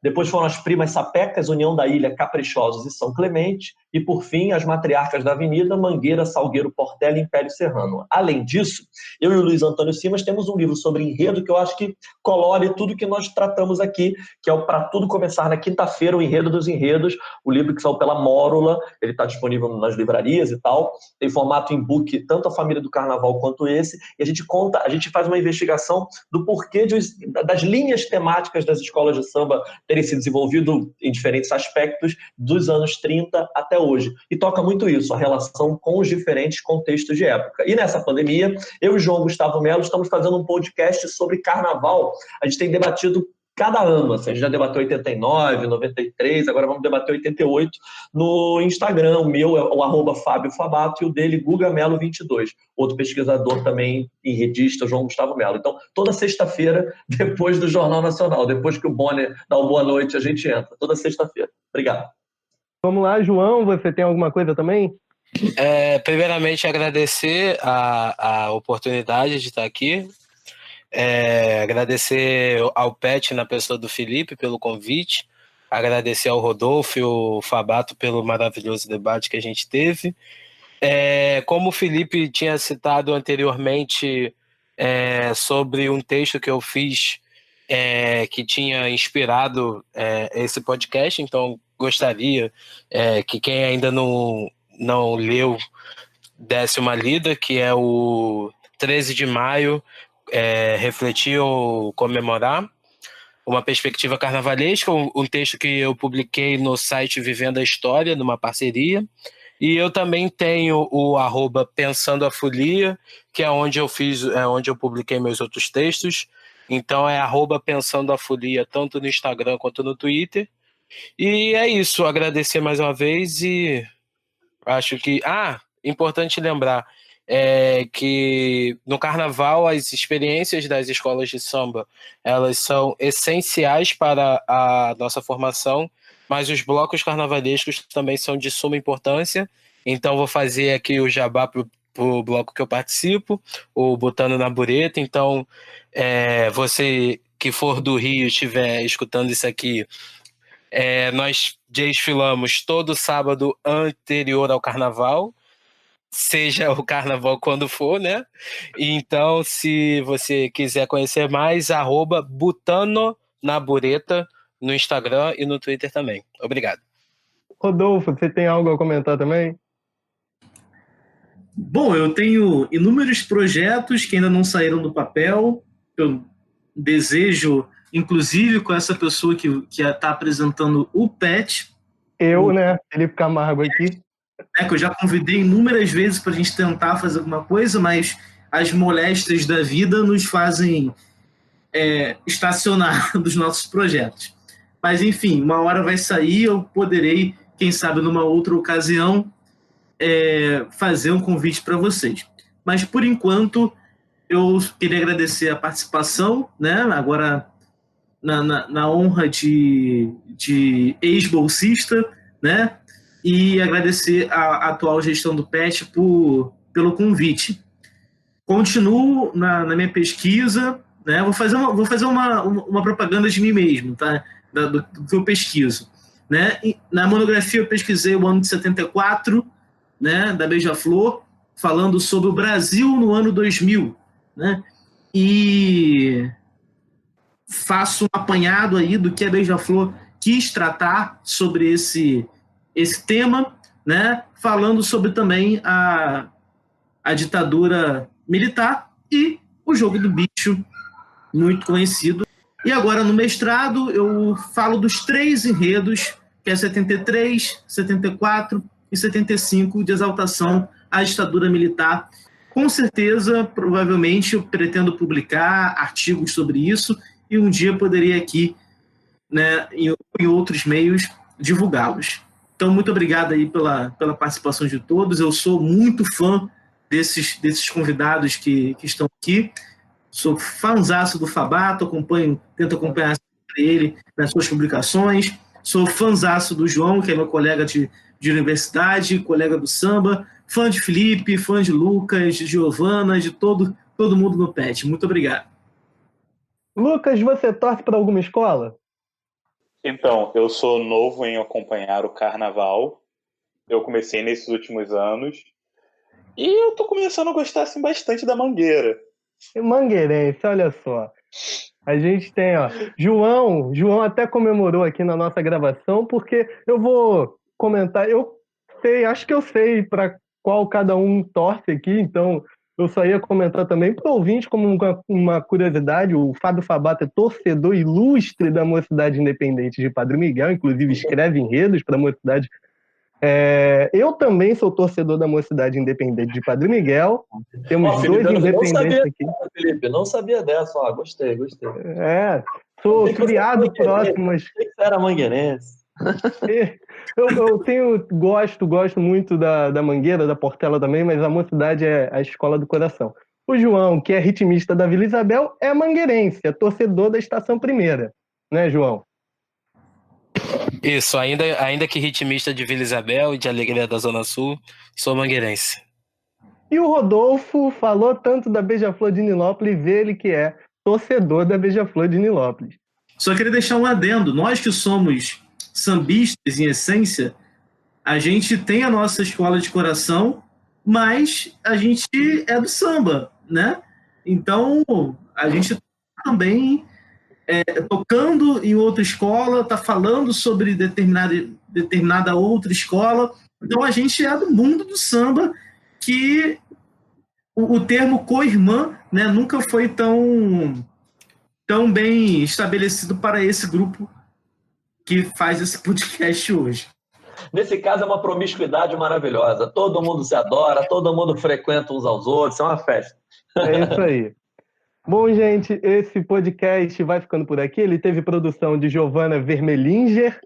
Depois foram as primas sapecas, União da Ilha, Caprichosos e São Clemente. E, por fim, as matriarcas da Avenida, Mangueira, Salgueiro, Portela e Império Serrano. Além disso, eu e o Luiz Antônio Simas temos um livro sobre enredo que eu acho que colore tudo que nós tratamos aqui, que é o Pra Tudo Começar na Quinta-feira, o Enredo dos Enredos, o livro que saiu pela Mórula, ele está disponível nas livrarias e tal, tem formato e-book, tanto a Família do Carnaval quanto esse, e a gente faz uma investigação do porquê das linhas temáticas das escolas de samba terem se desenvolvido em diferentes aspectos dos anos 30 até hoje. E toca muito isso, a relação com os diferentes contextos de época. E nessa pandemia, eu e João Gustavo Melo estamos fazendo um podcast sobre carnaval. A gente tem debatido cada ano, assim, a gente já debateu 89, 93, agora vamos debater 88 no Instagram. O meu é o @Fábio Fabato e o dele GugaMelo22, outro pesquisador também enredista, João Gustavo Melo. Então, toda sexta-feira, depois do Jornal Nacional, depois que o Bonner dá uma boa noite, a gente entra, toda sexta-feira. Obrigado.
Vamos lá, João, você tem alguma coisa também?
Primeiramente, agradecer a oportunidade de estar aqui. Agradecer ao PET na pessoa do Felipe pelo convite, agradecer ao Rodolfo e ao Fabato pelo maravilhoso debate que a gente teve. Como o Felipe tinha citado anteriormente sobre um texto que eu fiz que tinha inspirado esse podcast, então gostaria que quem ainda não leu desse uma lida, que é o 13 de maio, refletir ou comemorar, uma perspectiva carnavalesca, um texto que eu publiquei no site Vivendo a História, numa parceria. E eu também tenho o @Pensando a Folia, que é onde eu publiquei meus outros textos. Então é @Pensando a Folia, tanto no Instagram quanto no Twitter. E é isso, agradecer mais uma vez e acho que... importante lembrar que no Carnaval as experiências das escolas de samba, elas são essenciais para a nossa formação, mas os blocos carnavalescos também são de suma importância. Então vou fazer aqui o jabá para o bloco que eu participo, o Botando na Bureta. Então você que for do Rio e estiver escutando isso aqui, nós desfilamos todo sábado anterior ao Carnaval, seja o Carnaval quando for, né? Então, se você quiser conhecer mais, @Butano na Bureta no Instagram e no Twitter também. Obrigado.
Rodolfo, você tem algo a comentar também?
Bom, eu tenho inúmeros projetos que ainda não saíram do papel. Eu desejo, inclusive com essa pessoa que está apresentando o PET.
Felipe Camargo aqui.
Que eu já convidei inúmeras vezes para a gente tentar fazer alguma coisa, mas as moléstias da vida nos fazem estacionar dos nossos projetos. Mas, enfim, uma hora vai sair, eu poderei, quem sabe, numa outra ocasião, fazer um convite para vocês. Mas, por enquanto, eu queria agradecer a participação, né? Agora na honra de ex-bolsista, né? E agradecer a atual gestão do PET pelo convite. Continuo na minha pesquisa, né? Vou fazer uma propaganda de mim mesmo, tá? Do que eu pesquiso, né? E na monografia eu pesquisei o ano de 74, né? Da Beija-Flor, falando sobre o Brasil no ano 2000, né? E faço um apanhado aí do que a Beija-Flor quis tratar sobre esse tema, né? Falando sobre também a ditadura militar e o jogo do bicho, muito conhecido. E agora, no mestrado, eu falo dos 3 enredos, que é 73, 74 e 75, de exaltação à ditadura militar. Com certeza, provavelmente, eu pretendo publicar artigos sobre isso e um dia poderia aqui, né, em outros meios, divulgá-los. Então, muito obrigado aí pela participação de todos. Eu sou muito fã desses convidados que estão aqui. Sou fãzaço do Fabato, tento acompanhar ele nas suas publicações. Sou fãzaço do João, que é meu colega de universidade, colega do samba. Fã de Felipe, fã de Lucas, de Giovana, de todo mundo no PET. Muito obrigado.
Lucas, você torce para alguma escola?
Então, eu sou novo em acompanhar o carnaval. Eu comecei nesses últimos anos. E eu tô começando a gostar assim, bastante da Mangueira.
Mangueirense, olha só. A gente tem, ó, João até comemorou aqui na nossa gravação, porque eu vou comentar, acho que eu sei para qual cada um torce aqui, então eu só ia comentar também para o ouvinte, como uma curiosidade, o Fábio Fabato é torcedor ilustre da Mocidade Independente de Padre Miguel, inclusive escreve enredos para a Mocidade. Eu também sou torcedor da Mocidade Independente de Padre Miguel. Temos dois independentes aqui.
Felipe, não sabia dessa. Gostei.
Sou criado próximo.
Mas... que era mangueirense.
Eu gosto muito da Mangueira, da Portela também, mas a Mocidade é a escola do coração. O João, que é ritmista da Vila Isabel, é mangueirense, é torcedor da Estação Primeira. Né, João?
Isso, ainda que ritmista de Vila Isabel e de Alegria da Zona Sul, sou mangueirense.
E o Rodolfo falou tanto da Beija-Flor de Nilópolis, ele que é torcedor da Beija-Flor de Nilópolis.
Só queria deixar um adendo. Nós que somos sambistas em essência, a gente tem a nossa escola de coração, mas a gente é do samba, né? Então, a gente também... tocando em outra escola, está falando sobre determinada outra escola. Então a gente é do mundo do samba, que o termo co-irmã, né, nunca foi tão bem estabelecido para esse grupo que faz esse podcast hoje.
Nesse caso é uma promiscuidade maravilhosa. Todo mundo se adora, todo mundo frequenta uns aos outros, é uma festa.
É isso aí. Bom, gente, esse podcast vai ficando por aqui. Ele teve produção de Giovana Vermelinger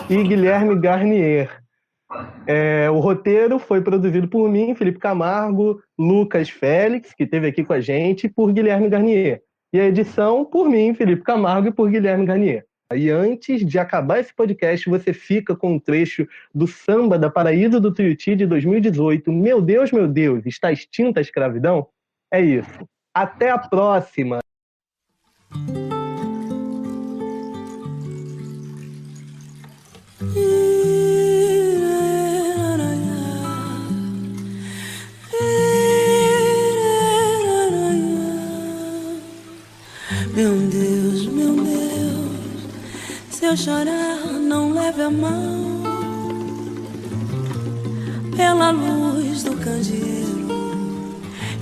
e Guilherme Garnier. O roteiro foi produzido por mim, Felipe Camargo, Lucas Félix, que esteve aqui com a gente, e por Guilherme Garnier. E a edição por mim, Felipe Camargo, e por Guilherme Garnier. E antes de acabar esse podcast, você fica com um trecho do Samba da Paraíso do Tuiuti de 2018. Meu Deus, está extinta a escravidão? É isso. Até a próxima!
Meu Deus, se eu chorar, não leve a mão. Pela luz do candeeiro,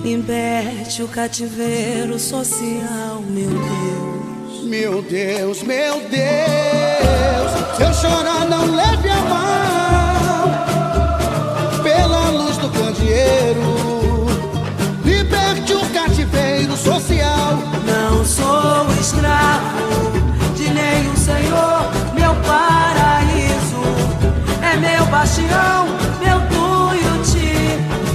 liberte o cativeiro social, meu Deus.
Meu Deus, se eu chorar, não leve a mão. Pela luz do candeeiro, liberte o cativeiro social.
Não sou escravo de nenhum senhor, meu paraíso é meu bastião, meu Tuiuti,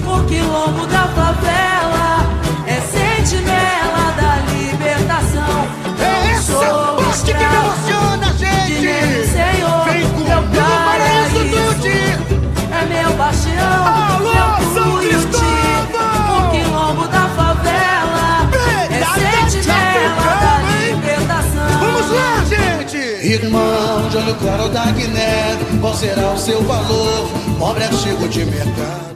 o quilombo da favela é sentinela da libertação. Não sou
que me emociona, gente.
De nenhum senhor,
vem comigo,
meu paraíso
é
meu bastião, meu Tuiuti, o quilombo da favela é sentinela da libertação.
Vamos lá, gente! Irmão de olho claro da Guiné, qual será o seu valor? Pobre artigo de mercado.